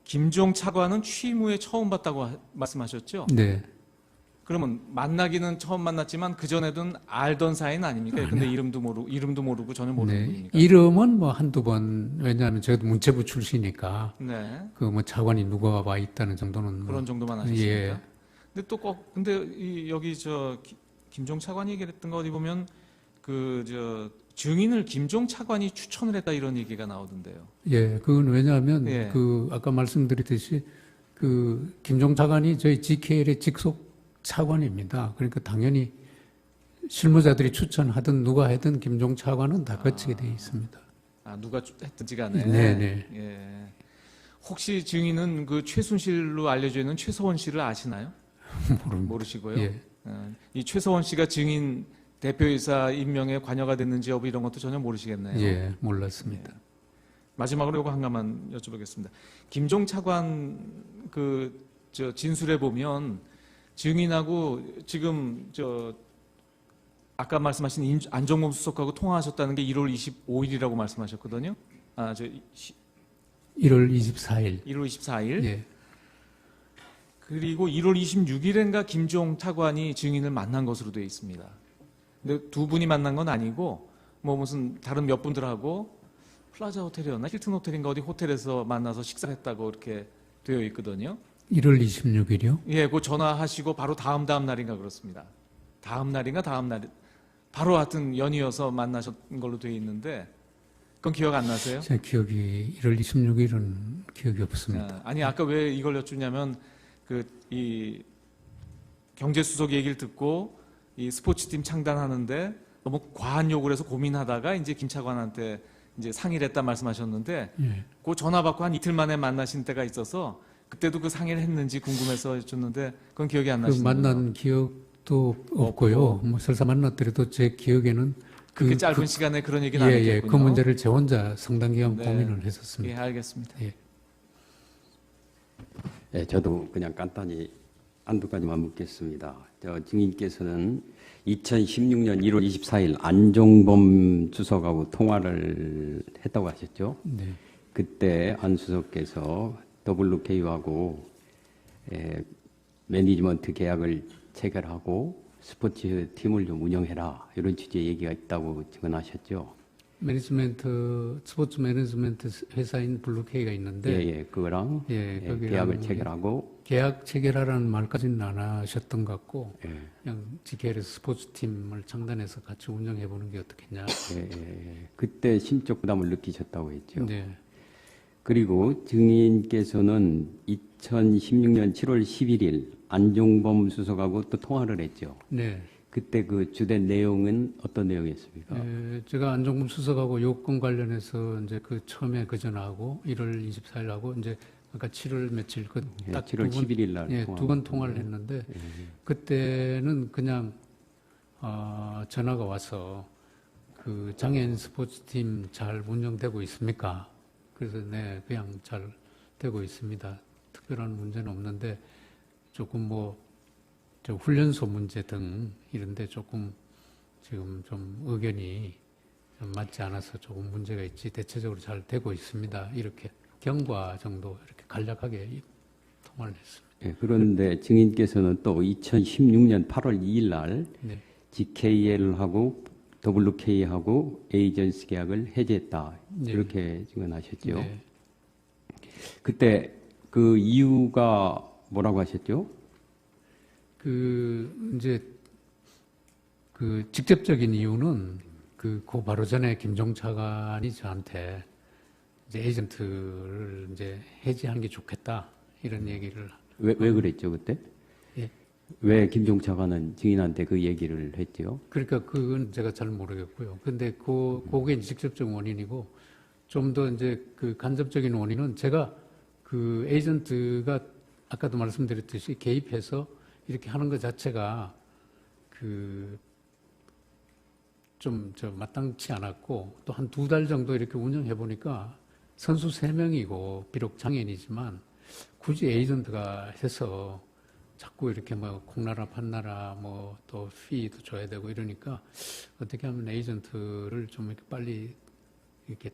김종 차관은 취임 후에 처음 봤다고 말씀하셨죠? 네. 그러면 만나기는 처음 만났지만 그 전에는 알던 사이는 아닙니까? 근데 이름도 모르고 전혀 모르는 네. 분입니까? 이름은 뭐 한두 번, 왜냐하면 저도 문체부 출신이니까 네. 그 뭐 차관이 누가 와 있다는 정도는 그런 뭐, 정도만 하셨습니까? 예. 근데 또 근데 여기 김종 차관이 얘기했던 거 어디 보면 증인을 김종 차관이 추천을 했다 이런 얘기가 나오던데요. 예, 그건 왜냐하면 예. 아까 말씀드렸듯이 김종 차관이 저희 GKL의 직속 차관입니다. 그러니까 당연히 실무자들이 추천하든 누가 하든 김종 차관은 다 거치게 돼 있습니다. 누가 했든지 간에. 네네. 예. 혹시 증인은 그 최순실로 알려져 있는 최서원 씨를 아시나요? 모르시고요. 예. 이 최서원 씨가 증인 대표이사 임명에 관여가 됐는지 여부 이런 것도 전혀 모르시겠네요. 예, 몰랐습니다. 예. 마지막으로 이거 한 가만 여쭤보겠습니다. 김종 차관 진술에 보면 증인하고 지금 아까 말씀하신 안종범 수석하고 통화하셨다는 게 1월 25일이라고 말씀하셨거든요. 1월 24일. 1월 24일. 예. 그리고 1월 26일인가 김종 차관이 증인을 만난 것으로 되어 있습니다. 근데 두 분이 만난 건 아니고 뭐 무슨 다른 몇 분들하고 플라자 호텔이었나 힐튼 호텔인가 어디 호텔에서 만나서 식사를 했다고 이렇게 되어 있거든요. 1월 26일이요? 예, 그 전화하시고 바로 다음 날인가 그렇습니다. 다음 날 바로 하여튼 연이어서 만나셨던 걸로 되어 있는데 그건 기억 안 나세요? 제 기억이 1월 26일은 기억이 없습니다. 아니 아까 왜 이걸 여쭈냐면 이 경제수석 얘기를 듣고 이 스포츠팀 창단하는데 너무 과한 요구를 해서 고민하다가 이제 김 차관한테 이제 상의를 했다 말씀하셨는데 예. 그 전화 받고 한 이틀 만에 만나신 때가 있어서 그때도 그 상의를 했는지 궁금해서 여쭈는데 그건 기억이 안 나시는 거예요? 만난 기억도 없고요. 뭐 설사 만났더라도 제 기억에는 그렇게 짧은 시간에 그런 얘기는 안 했겠군요. 예, 그 문제를 제 혼자 상당 기간 네. 고민을 했었습니다. 예, 알겠습니다. 예. 네, 저도 그냥 간단히 한두 가지만 묻겠습니다. 증인께서는 2016년 1월 24일 안종범 수석하고 통화를 했다고 하셨죠? 네. 그때 안 수석께서 WK하고 매니지먼트 계약을 체결하고 스포츠 팀을 좀 운영해라 이런 취지의 얘기가 있다고 증언하셨죠? 스포츠 매니지먼트 회사인 블루케이가 있는데 예, 그거랑 계약을 체결하고 계약 체결하라는 말까지는 안 하셨던 것 같고 예. 그냥 GKL에서 스포츠팀을 창단해서 같이 운영해 보는 게 어떻겠냐. 그때 심적 부담을 느끼셨다고 했죠. 네. 그리고 증인께서는 2016년 7월 11일 안종범 수석하고 또 통화를 했죠. 네. 그때 그 주된 내용은 어떤 내용이었습니까? 제가 안종범 수석하고 요건 관련해서 이제 처음에 그 전화하고 1월 24일하고 이제 아까 7월 며칠 딱 7월 11일 날 두 번 통화를 했는데 그때는 그냥 전화가 와서 그 장애인 스포츠팀 잘 운영되고 있습니까? 그래서 네, 그냥 잘 되고 있습니다. 특별한 문제는 없는데 조금 훈련소 문제 등 이런데 조금 지금 좀 의견이 좀 맞지 않아서 조금 문제가 있지 대체적으로 잘 되고 있습니다. 이렇게 경과 정도 이렇게 간략하게 통화를 했습니다. 네, 그런데 증인께서는 또 2016년 8월 2일 날 네. GKL하고 WK하고 에이전시 계약을 해제했다 네. 이렇게 증언하셨죠. 네. 그때 그 이유가 뭐라고 하셨죠? 직접적인 이유는 그 바로 전에 김종 차관이 저한테 이제 에이전트를 이제 해지하는 게 좋겠다 이런 얘기를 왜 그랬죠 그때? 예. 왜 김종 차관은 증인한테 그 얘기를 했죠? 그러니까 그건 제가 잘 모르겠고요. 근데 그게 직접적 원인이고 좀 더 이제 그 간접적인 원인은 제가 그 에이전트가 아까도 말씀드렸듯이 개입해서 이렇게 하는 것 자체가 좀 마땅치 않았고 또 한 2달 정도 이렇게 운영해 보니까 선수 3명이고 비록 장애인이지만 굳이 에이전트가 해서 자꾸 이렇게 뭐 콩나라 판나라 뭐 또 피도 줘야 되고 이러니까 어떻게 하면 에이전트를 좀 이렇게 빨리 이렇게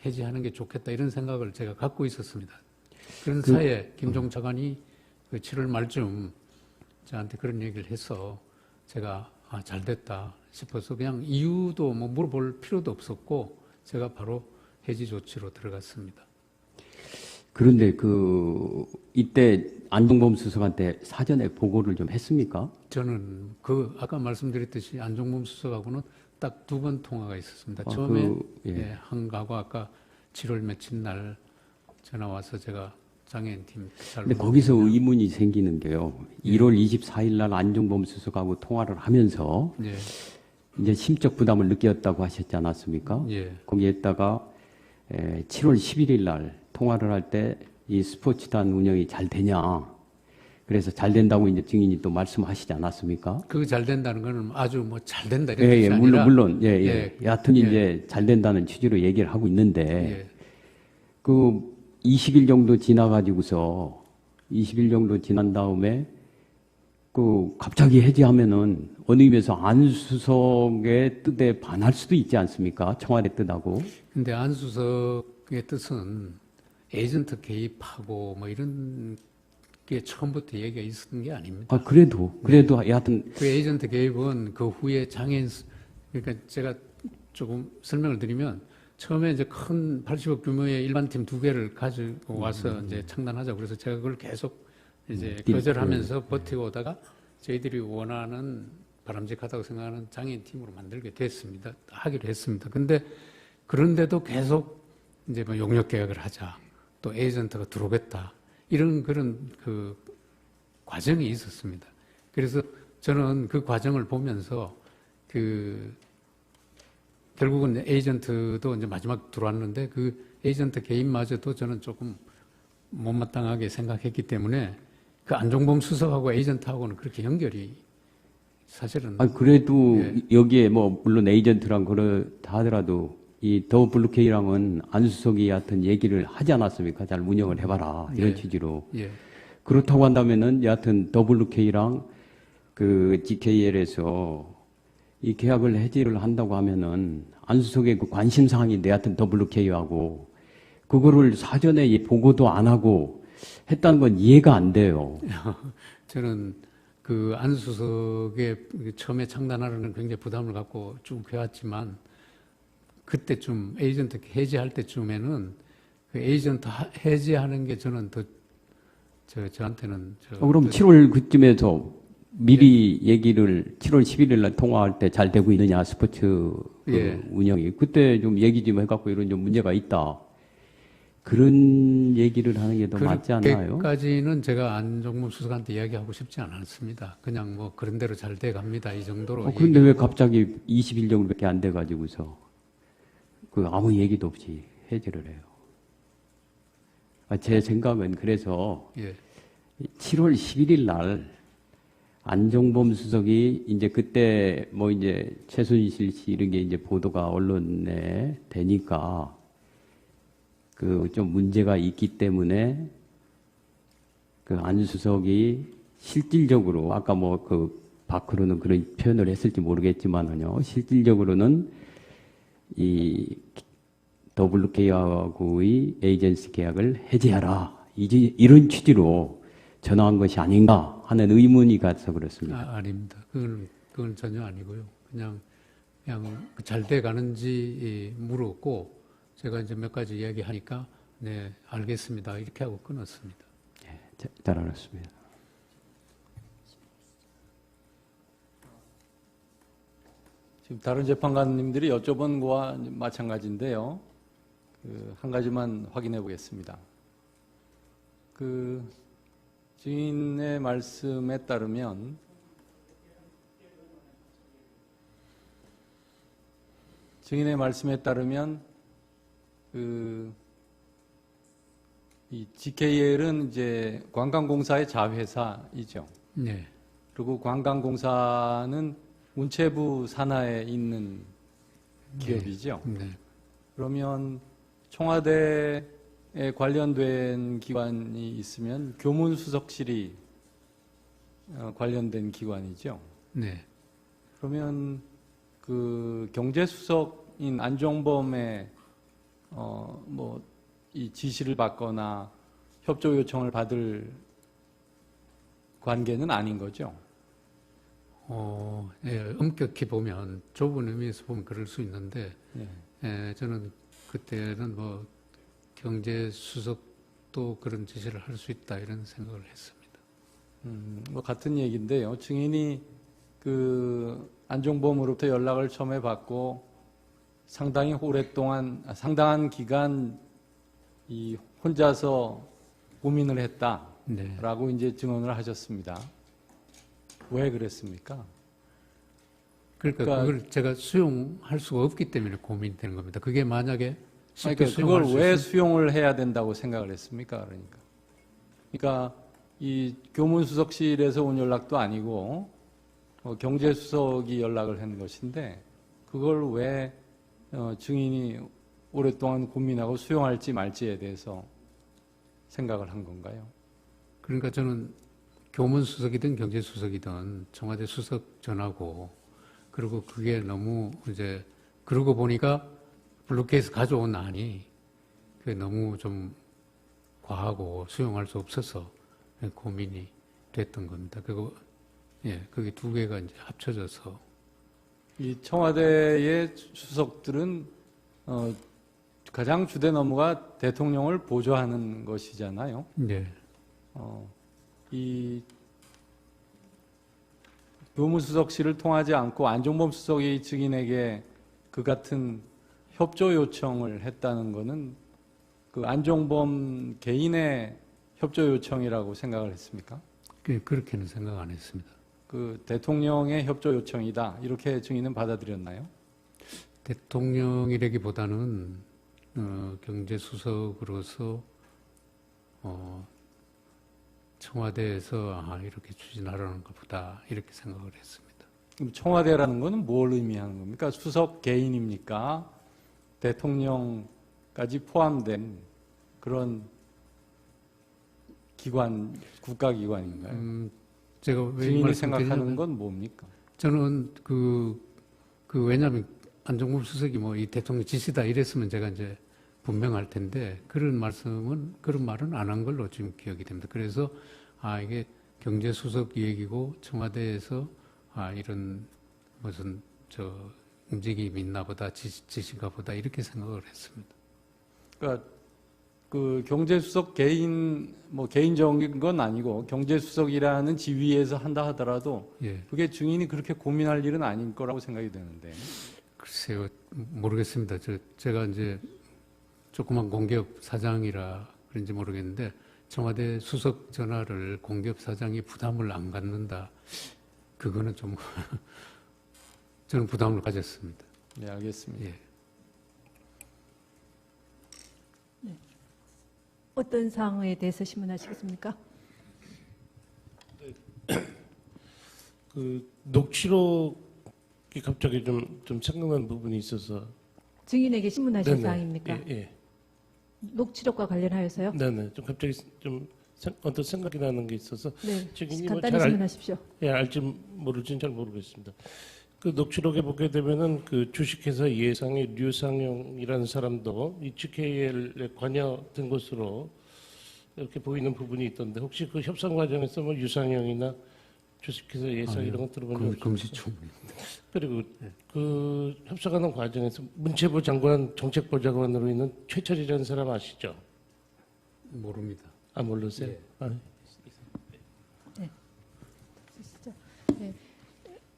해지하는 게 좋겠다 이런 생각을 제가 갖고 있었습니다. 그런 사이에 김종 차관이 그 7월 말쯤 저한테 그런 얘기를 해서 제가 잘 됐다 싶어서 그냥 이유도 뭐 물어볼 필요도 없었고 제가 바로 해지 조치로 들어갔습니다. 그런데 이때 안종범 수석한테 사전에 보고를 좀 했습니까? 저는 아까 말씀드렸듯이 안종범 수석하고는 딱 2번 통화가 있었습니다. 처음에 한가고 아까 7월 며칠 날 전화 와서 제가 장애인팀 근데 거기서 의문이 생기는 게요. 1월 24일 날 안종범 수석하고 통화를 하면서 이제 심적 부담을 느꼈다고 하셨지 않았습니까? 거기에다가 7월 11일 날 통화를 할 때 이 스포츠단 운영이 잘 되냐. 그래서 잘 된다고 이제 증인이 또 말씀하시지 않았습니까? 그 잘 된다는 거는 아주 뭐 잘 된다 이런 뜻이 아니라 물론 여하튼 이제 잘 된다는 취지로 얘기를 하고 있는데 그 20일 정도 지나가지고서 20일 정도 지난 다음에 갑자기 해지하면은 어느 의미에서 안 수석의 뜻에 반할 수도 있지 않습니까? 청와대 뜻하고. 근데 안 수석의 뜻은 에이전트 개입하고 뭐 이런 게 처음부터 얘기가 있었던 게 아닙니다. 그래도 여하튼 그 에이전트 개입은 그 후에 장애인 그러니까 제가 조금 설명을 드리면 처음에 이제 큰 80억 규모의 일반팀 2개를 가지고 와서 이제 창단하자고 그래서 제가 그걸 계속 이제 거절하면서 버티고 오다가 저희들이 원하는 바람직하다고 생각하는 장애인 팀으로 만들게 됐습니다. 하기로 했습니다. 근데 그런데도 계속 이제 뭐 용역 계약을 하자. 또 에이전트가 들어오겠다. 이런 그런 그 과정이 있었습니다. 그래서 저는 그 과정을 보면서 결국은 에이전트도 이제 마지막 들어왔는데 그 에이전트 개인마저도 저는 조금 못마땅하게 생각했기 때문에 그 안종범 수석하고 에이전트하고는 그렇게 연결이 사실은. 그래도 여기에 뭐 물론 에이전트랑 그렇다 하더라도 이 더 블루케이랑은 안 수석이 여하튼 얘기를 하지 않았습니까? 잘 운영을 해봐라 이런 취지로. 그렇다고 한다면은 여하튼 더 블루케이랑 그 GKL에서 이 계약을 해지를 한다고 하면은 안 수석의 그 관심 사항인데 여하튼 더 블루케이하고 그거를 사전에 보고도 안 하고 했다는 건 이해가 안 돼요. 저는 그 안 수석의 처음에 창단하려는 굉장히 부담을 갖고 쭉 해왔지만 그때쯤 에이전트 해지할 때쯤에는 그 에이전트 해지하는 게 저는 더 저한테는 그럼 7월 그쯤에서 미리 얘기를 7월 11일 날 통화할 때 잘 되고 있느냐 스포츠 운영이 그때 좀 얘기 좀 해갖고 이런 좀 문제가 있다 그런 얘기를 하는 게 더 맞지 않나요? 그때까지는 제가 안종범 수석한테 이야기하고 싶지 않았습니다. 그냥 뭐 그런 대로 잘 돼갑니다 이 정도로. 그런데 왜 갑자기 20일 정도밖에 안 돼가지고서 아무 얘기도 없이 해지를 해요. 제 생각은 그래서 7월 11일 날 안종범 수석이 이제 그때 뭐 이제 최순실 씨 이런 게 이제 보도가 언론에 되니까 좀 문제가 있기 때문에 안 수석이 실질적으로 아까 뭐 밖으로는 그런 표현을 했을지 모르겠지만은요 실질적으로는 이 WK하고의 에이전시 계약을 해지하라 이런 취지로 전화한 것이 아닌가 하는 의문이 가서 그렇습니다. 아닙니다. 그건 전혀 아니고요. 그냥 잘 돼 가는지 물었고 제가 이제 몇 가지 이야기하니까 네 알겠습니다 이렇게 하고 끊었습니다. 잘 알았습니다. 지금 다른 재판관님들이 여쭤본 거와 마찬가지인데요. 한 가지만 확인해 보겠습니다. 증인의 말씀에 따르면 이 GKL은 이제 관광공사의 자회사이죠. 네. 그리고 관광공사는 문체부 산하에 있는 기업이죠. 네. 그러면 청와대에 관련된 기관이 있으면 교문수석실이 관련된 기관이죠. 네. 그러면 그 경제수석인 안종범의 뭐 이 지시를 받거나 협조 요청을 받을 관계는 아닌 거죠. 예, 엄격히 보면 좁은 의미에서 보면 그럴 수 있는데 네. 예, 저는 그때는 뭐 경제수석도 그런 지시를 할 수 있다 이런 생각을 했습니다. 뭐 같은 얘기인데요. 증인이 그 안종범으로부터 연락을 처음에 받고 상당히 오랫동안 상당한 기간 이 혼자서 고민을 했다라고 이제 증언을 하셨습니다. 왜 그랬습니까? 그러니까 그걸 제가 수용할 수가 없기 때문에 고민되는 겁니다. 그게 만약에 쉽게 그러니까 그걸 왜 수용을 해야 된다고 생각을 했습니까? 그러니까 이 교문수석실에서 온 연락도 아니고 경제수석이 연락을 한 것인데 그걸 왜 증인이 오랫동안 고민하고 수용할지 말지에 대해서 생각을 한 건가요? 그러니까 저는 교문수석이든 경제수석이든 청와대 수석 전하고 그리고 그게 너무 이제 그러고 보니까 블루케이스 가져온 안이 그게 너무 좀 과하고 수용할 수 없어서 고민이 됐던 겁니다. 그리고 예, 그게 두 개가 이제 합쳐져서 이 청와대의 수석들은 가장 주된 업무가 대통령을 보좌하는 것이잖아요. 네. 이 교무수석실을 통하지 않고 안종범 수석이 증인에게 그 같은 협조 요청을 했다는 것은 그 안종범 개인의 협조 요청이라고 생각을 했습니까? 그렇게는 생각 안 했습니다. 그 대통령의 협조 요청이다 이렇게 증인은 받아들였나요? 대통령이라기보다는 경제수석으로서 청와대에서 이렇게 추진하려는가 보다 이렇게 생각을 했습니다. 그럼 청와대라는 것은 뭘 의미하는 겁니까? 수석 개인입니까? 대통령까지 포함된 그런 기관, 국가기관인가요? 제가 왜 증인이 생각하는 건 뭡니까? 저는 왜냐하면 안종범 수석이 뭐 이 대통령 지시다 이랬으면 제가 이제 분명할 텐데 그런 말은 안 한 걸로 지금 기억이 됩니다. 그래서 이게 경제수석 얘기고 청와대에서 이런 무슨 움직임이 있나 보다 지시가 보다 이렇게 생각을 했습니다. 그러니까 그 경제수석 개인적인 건 아니고 경제수석이라는 지위에서 한다 하더라도 예. 그게 증인이 그렇게 고민할 일은 아닌 거라고 생각이 되는데. 글쎄요, 모르겠습니다. 제가 이제 조그만 공기업 사장이라 그런지 모르겠는데 청와대 수석 전화를 공기업 사장이 부담을 안 갖는다. 그거는 좀 저는 부담을 가졌습니다. 네, 알겠습니다. 예. 네. 어떤 사항에 대해서 신문하시겠습니까? 그 녹취록이 갑자기 좀 생각난 부분이 있어서 증인에게 신문하실 네네. 사항입니까? 예. 녹취록과 관련하여서요? 네네. 좀 갑자기 어떤 생각이 나는 게 있어서 네. 증인이 간단히 신문하십시오. 예, 알지 모를지는 잘 모르겠습니다. 그 녹취록에 보게 되면은 그 주식회사 예상의 류상용이라는 사람도 이 GKL에 관여된 것으로 이렇게 보이는 부분이 있던데 혹시 그 협상 과정에서 뭐 유상용이나 주식회사 예상 이런 것 들어본 적 없습니까? 금시초문입니다. 그리고 그 협상하는 과정에서 문체부 장관 정책보좌관으로 있는 최철이라는 사람 아시죠? 모릅니다. 모르세요? 예. 네. 네.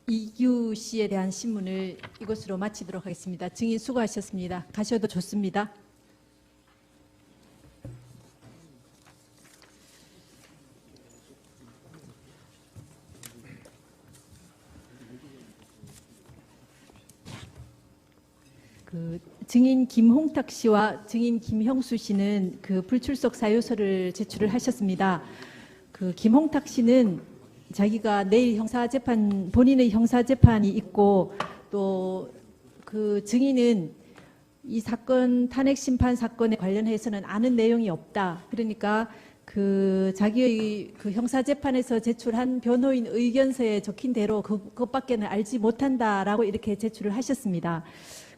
이규 씨에 대한 신문을 이것으로 마치도록 하겠습니다. 증인 수고하셨습니다. 가셔도 좋습니다. 그 증인 김홍탁 씨와 증인 김형수 씨는 그 불출석 사유서를 제출을 하셨습니다. 그 김홍탁 씨는 자기가 내일 형사재판, 본인의 형사재판이 있고 또 그 증인은 이 사건, 탄핵심판 사건에 관련해서는 아는 내용이 없다. 그러니까 그 자기의 그 형사재판에서 제출한 변호인 의견서에 적힌 대로 그것밖에는 알지 못한다라고 이렇게 제출을 하셨습니다.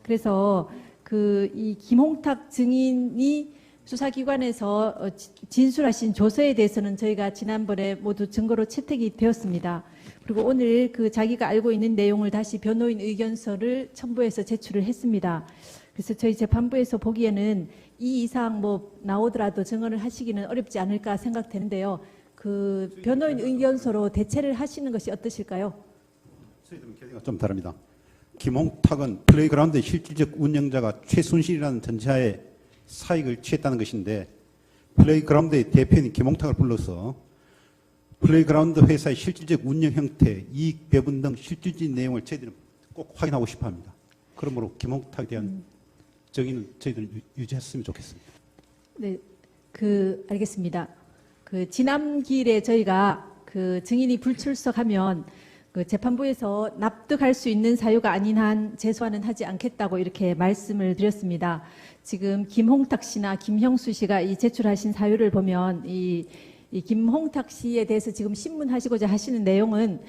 그래서 그 이 김홍탁 증인이 수사기관에서 진술하신 조서에 대해서는 저희가 지난번에 모두 증거로 채택이 되었습니다. 그리고 오늘 그 자기가 알고 있는 내용을 다시 변호인 의견서를 첨부해서 제출을 했습니다. 그래서 저희 재판부에서 보기에는 이 이상 뭐 나오더라도 증언을 하시기는 어렵지 않을까 생각되는데요. 그 변호인 의견서로 대체를 하시는 것이 어떠실까요? 저희들은 견해가 좀 다릅니다. 김홍탁은 플레이그라운드의 실질적 운영자가 최순실이라는 전제하에 사익을 취했다는 것인데 플레이그라운드의 대표인 김홍탁을 불러서 플레이그라운드 회사의 실질적 운영 형태, 이익 배분 등 실질적인 내용을 저희들은 꼭 확인하고 싶어 합니다. 그러므로 김홍탁에 대한 정의는 저희들은 유지했으면 좋겠습니다. 네, 알겠습니다. 지난 기일에 저희가 그 증인이 불출석하면 그 재판부에서 납득할 수 있는 사유가 아닌 한 재소하는 하지 않겠다고 이렇게 말씀을 드렸습니다. 지금 김홍탁 씨나 김형수 씨가 이 제출하신 사유를 보면 이 김홍탁 씨에 대해서 지금 신문하시고자 하시는 내용은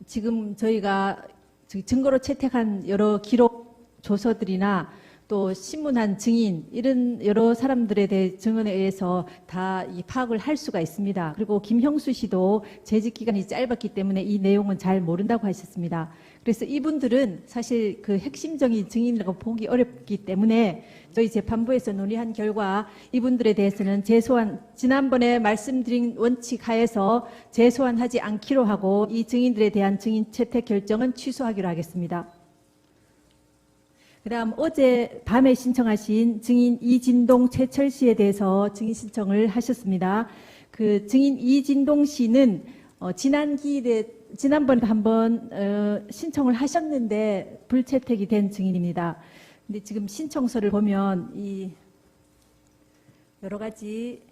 지금 저희가 증거로 채택한 여러 기록 조서들이나 또 신문한 증인 이런 여러 사람들에 대해 증언에 의해서 다 이 파악을 할 수가 있습니다. 그리고 김형수 씨도 재직 기간이 짧았기 때문에 이 내용은 잘 모른다고 하셨습니다. 그래서 이분들은 사실 그 핵심적인 증인이라고 보기 어렵기 때문에 저희 재판부에서 논의한 결과 이분들에 대해서는 지난번에 말씀드린 원칙 하에서 재소환하지 않기로 하고 이 증인들에 대한 증인 채택 결정은 취소하기로 하겠습니다. 그다음 어제 밤에 신청하신 증인 이진동, 최철 씨에 대해서 증인 신청을 하셨습니다. 그 증인 이진동 씨는 지난번에 한번 신청을 하셨는데 불채택이 된 증인입니다. 근데 지금 신청서를 보면 이 여러 가지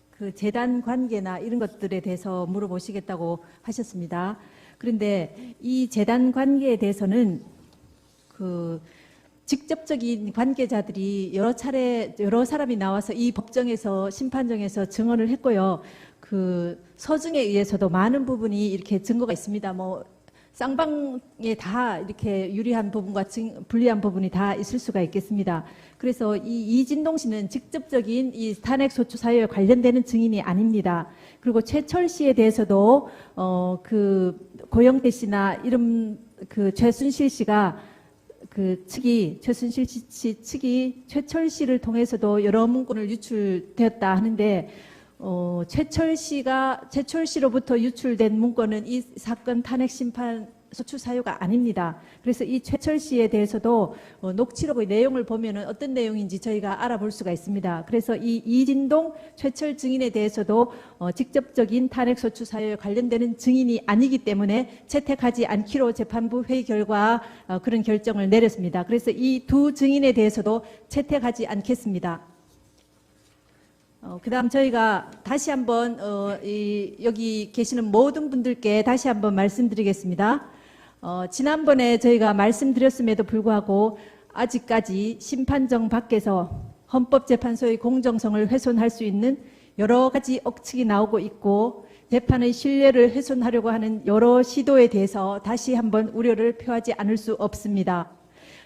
그 재단 관계나 이런 것들에 대해서 물어보시겠다고 하셨습니다. 그런데 이 재단 관계에 대해서는 직접적인 관계자들이 여러 차례 여러 사람이 나와서 이 법정에서 심판정에서 증언을 했고요. 그 서증에 의해서도 많은 부분이 이렇게 증거가 있습니다. 뭐 쌍방에 다 이렇게 유리한 부분과 불리한 부분이 다 있을 수가 있겠습니다. 그래서 이 이진동 씨는 직접적인 이 탄핵소추 사유에 관련되는 증인이 아닙니다. 그리고 최철 씨에 대해서도 그 고영태 씨나 이런 그 최순실 씨가 최순실 씨 측이 최철 씨를 통해서도 여러 문건을 유출되었다 하는데 최철 씨로부터 유출된 문건은 이 사건 탄핵 심판 소추 사유가 아닙니다. 그래서 이 최철 씨에 대해서도 녹취록의 내용을 보면은 어떤 내용인지 저희가 알아볼 수가 있습니다. 그래서 이 이진동, 최철 증인에 대해서도 직접적인 탄핵 소추 사유에 관련되는 증인이 아니기 때문에 채택하지 않기로 재판부 회의 결과 그런 결정을 내렸습니다. 그래서 이 두 증인에 대해서도 채택하지 않겠습니다. 그다음 저희가 다시 한번 여기 계시는 모든 분들께 다시 한번 말씀드리겠습니다. 지난번에 저희가 말씀드렸음에도 불구하고 아직까지 심판정 밖에서 헌법재판소의 공정성을 훼손할 수 있는 여러 가지 억측이 나오고 있고 재판의 신뢰를 훼손하려고 하는 여러 시도에 대해서 다시 한번 우려를 표하지 않을 수 없습니다.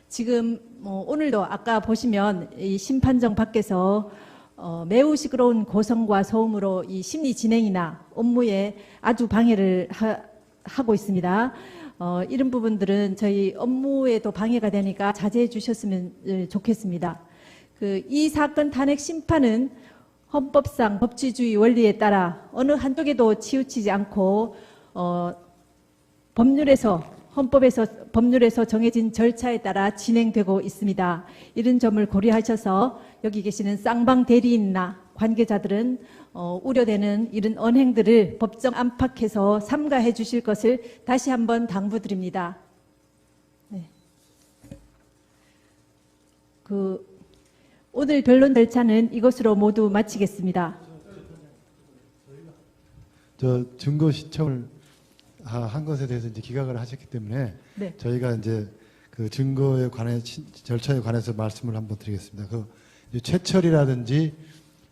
지금 오늘도 아까 보시면 이 심판정 밖에서 매우 시끄러운 고성과 소음으로 이 심리 진행이나 업무에 아주 방해를 하고 있습니다. 이런 부분들은 저희 업무에도 방해가 되니까 자제해 주셨으면 좋겠습니다. 이 사건 탄핵 심판은 헌법상 법치주의 원리에 따라 어느 한쪽에도 치우치지 않고 법률에서 정해진 절차에 따라 진행되고 있습니다. 이런 점을 고려하셔서 여기 계시는 쌍방 대리인이나 관계자들은 우려되는 이런 언행들을 법정 안팎에서 삼가해 주실 것을 다시 한번 당부드립니다. 네. 오늘 변론 절차는 이것으로 모두 마치겠습니다. 저 증거 신청을 한 것에 대해서 이제 기각을 하셨기 때문에 네. 저희가 이제 그 증거에 관해 절차에 관해서 말씀을 한번 드리겠습니다. 그 이제 최철이라든지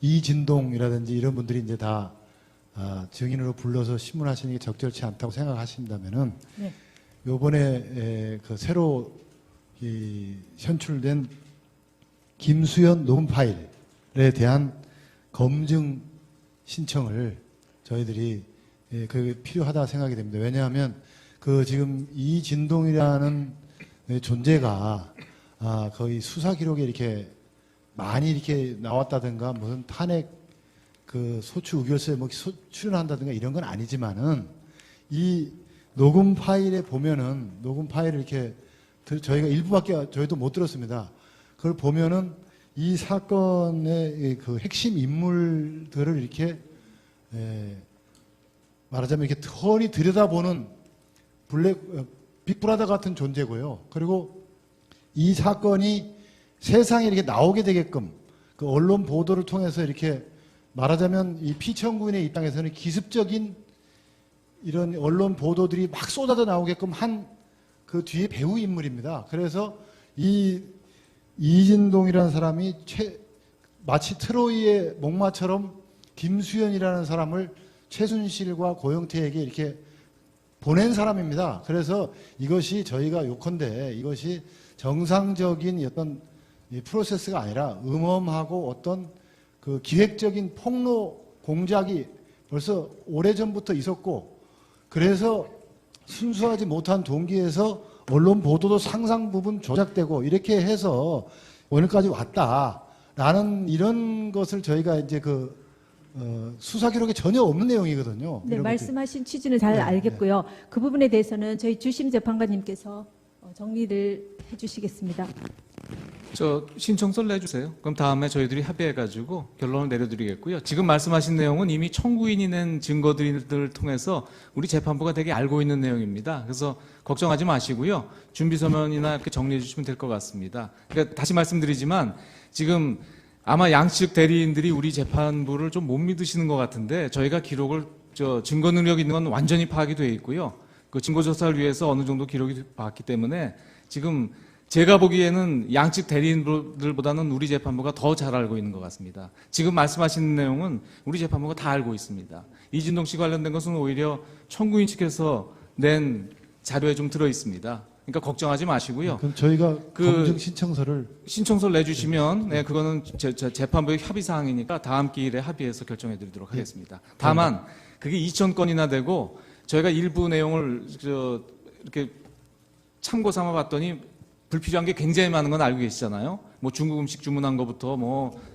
이진동이라든지 이런 분들이 이제 다 증인으로 불러서 신문하시는 게 적절치 않다고 생각하신다면은 네. 요번에 그 새로 현출된 김수현 녹음 파일에 대한 검증 신청을 저희들이 그게 필요하다 생각이 됩니다. 왜냐하면 그 지금 이진동이라는 존재가 거의 수사 기록에 이렇게 많이 이렇게 나왔다든가 무슨 탄핵 그 소추 의결서에 뭐 출연한다든가 이런 건 아니지만은 이 녹음 파일에 보면은 녹음 파일을 이렇게 저희가 일부밖에 저희도 못 들었습니다. 그걸 보면은 이 사건의 그 핵심 인물들을 이렇게 말하자면 이렇게 털이 들여다보는 빅브라더 같은 존재고요. 그리고 이 사건이 세상에 이렇게 나오게 되게끔 그 언론 보도를 통해서 이렇게 말하자면 이 피청구인의 입장에서는 기습적인 이런 언론 보도들이 막 쏟아져 나오게끔 한 그 뒤에 배우 인물입니다. 그래서 이 이진동이라는 사람이 마치 트로이의 목마처럼 김수현이라는 사람을 최순실과 고영태에게 이렇게 보낸 사람입니다. 그래서 이것이 저희가 요컨대 이것이 정상적인 어떤 프로세스가 아니라 음험하고 어떤 그 기획적인 폭로 공작이 벌써 오래전부터 있었고 그래서 순수하지 못한 동기에서 언론 보도도 상당 부분 조작되고 이렇게 해서 오늘까지 왔다라는 이런 것을 저희가 이제 그 수사 기록에 전혀 없는 내용이거든요. 네, 이런 말씀하신 취지는 잘 알겠고요. 그 부분에 대해서는 저희 주심 재판관님께서 정리를 해주시겠습니다. 저 신청서를 내주세요. 그럼 다음에 저희들이 합의해가지고 결론을 내려드리겠고요. 지금 말씀하신 내용은 이미 청구인이 낸 증거들을 통해서 우리 재판부가 되게 알고 있는 내용입니다. 그래서 걱정하지 마시고요. 준비서면이나 이렇게 정리해 주시면 될 것 같습니다. 그러니까 다시 말씀드리지만 지금 아마 양측 대리인들이 우리 재판부를 좀 못 믿으시는 것 같은데 저희가 기록을 증거 능력 있는 건 완전히 파악이 되어 있고요. 그 증거 조사를 위해서 어느 정도 기록이 봤기 때문에 지금 제가 보기에는 양측 대리인들보다는 우리 재판부가 더 잘 알고 있는 것 같습니다. 지금 말씀하시는 내용은 우리 재판부가 다 알고 있습니다. 이진동 씨 관련된 것은 오히려 청구인 측에서 낸 자료에 좀 들어 있습니다. 그러니까 걱정하지 마시고요. 그럼 저희가 검증 신청서를 내주시면 네, 그거는 재판부의 협의 사항이니까 다음 기일에 합의해서 결정해 드리도록 하겠습니다. 다만 그게 2,000건이나 되고 저희가 일부 내용을 이렇게 참고 삼아 봤더니 불필요한 게 굉장히 많은 건 알고 계시잖아요. 뭐 중국 음식 주문한 것부터 뭐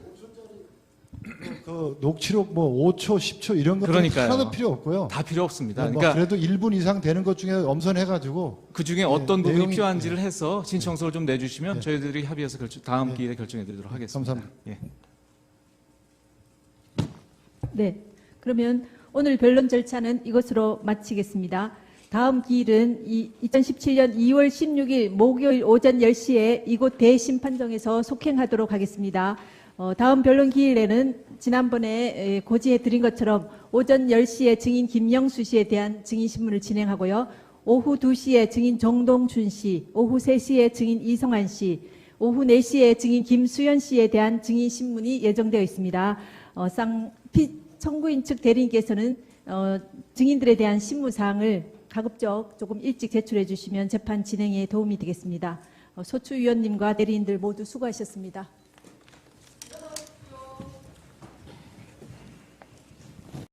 그 녹취록 뭐 5초, 10초 이런 것들 하나도 필요 없고요. 다 필요 없습니다. 뭐 그러니까 그래도 1분 이상 되는 것 중에 엄선해가지고 그 중에 어떤 부분이 필요한지를 해서 신청서를 좀 내주시면 저희들이 합의해서 다음 기회에 결정해드리도록 하겠습니다. 감사합니다. 예. 네, 그러면 오늘 변론 절차는 이것으로 마치겠습니다. 다음 기일은 2017년 2월 16일 목요일 오전 10시에 이곳 대심판정에서 속행하도록 하겠습니다. 다음 변론 기일에는 지난번에 고지해 드린 것처럼 오전 10시에 증인 김영수 씨에 대한 증인 신문을 진행하고요. 오후 2시에 증인 정동준 씨, 오후 3시에 증인 이성한 씨, 오후 4시에 증인 김수현 씨에 대한 증인 신문이 예정되어 있습니다. 청구인 측 대리인께서는 증인들에 대한 신문 사항을 가급적 조금 일찍 제출해 주시면 재판 진행에 도움이 되겠습니다. 소추위원님과 대리인들 모두 수고하셨습니다.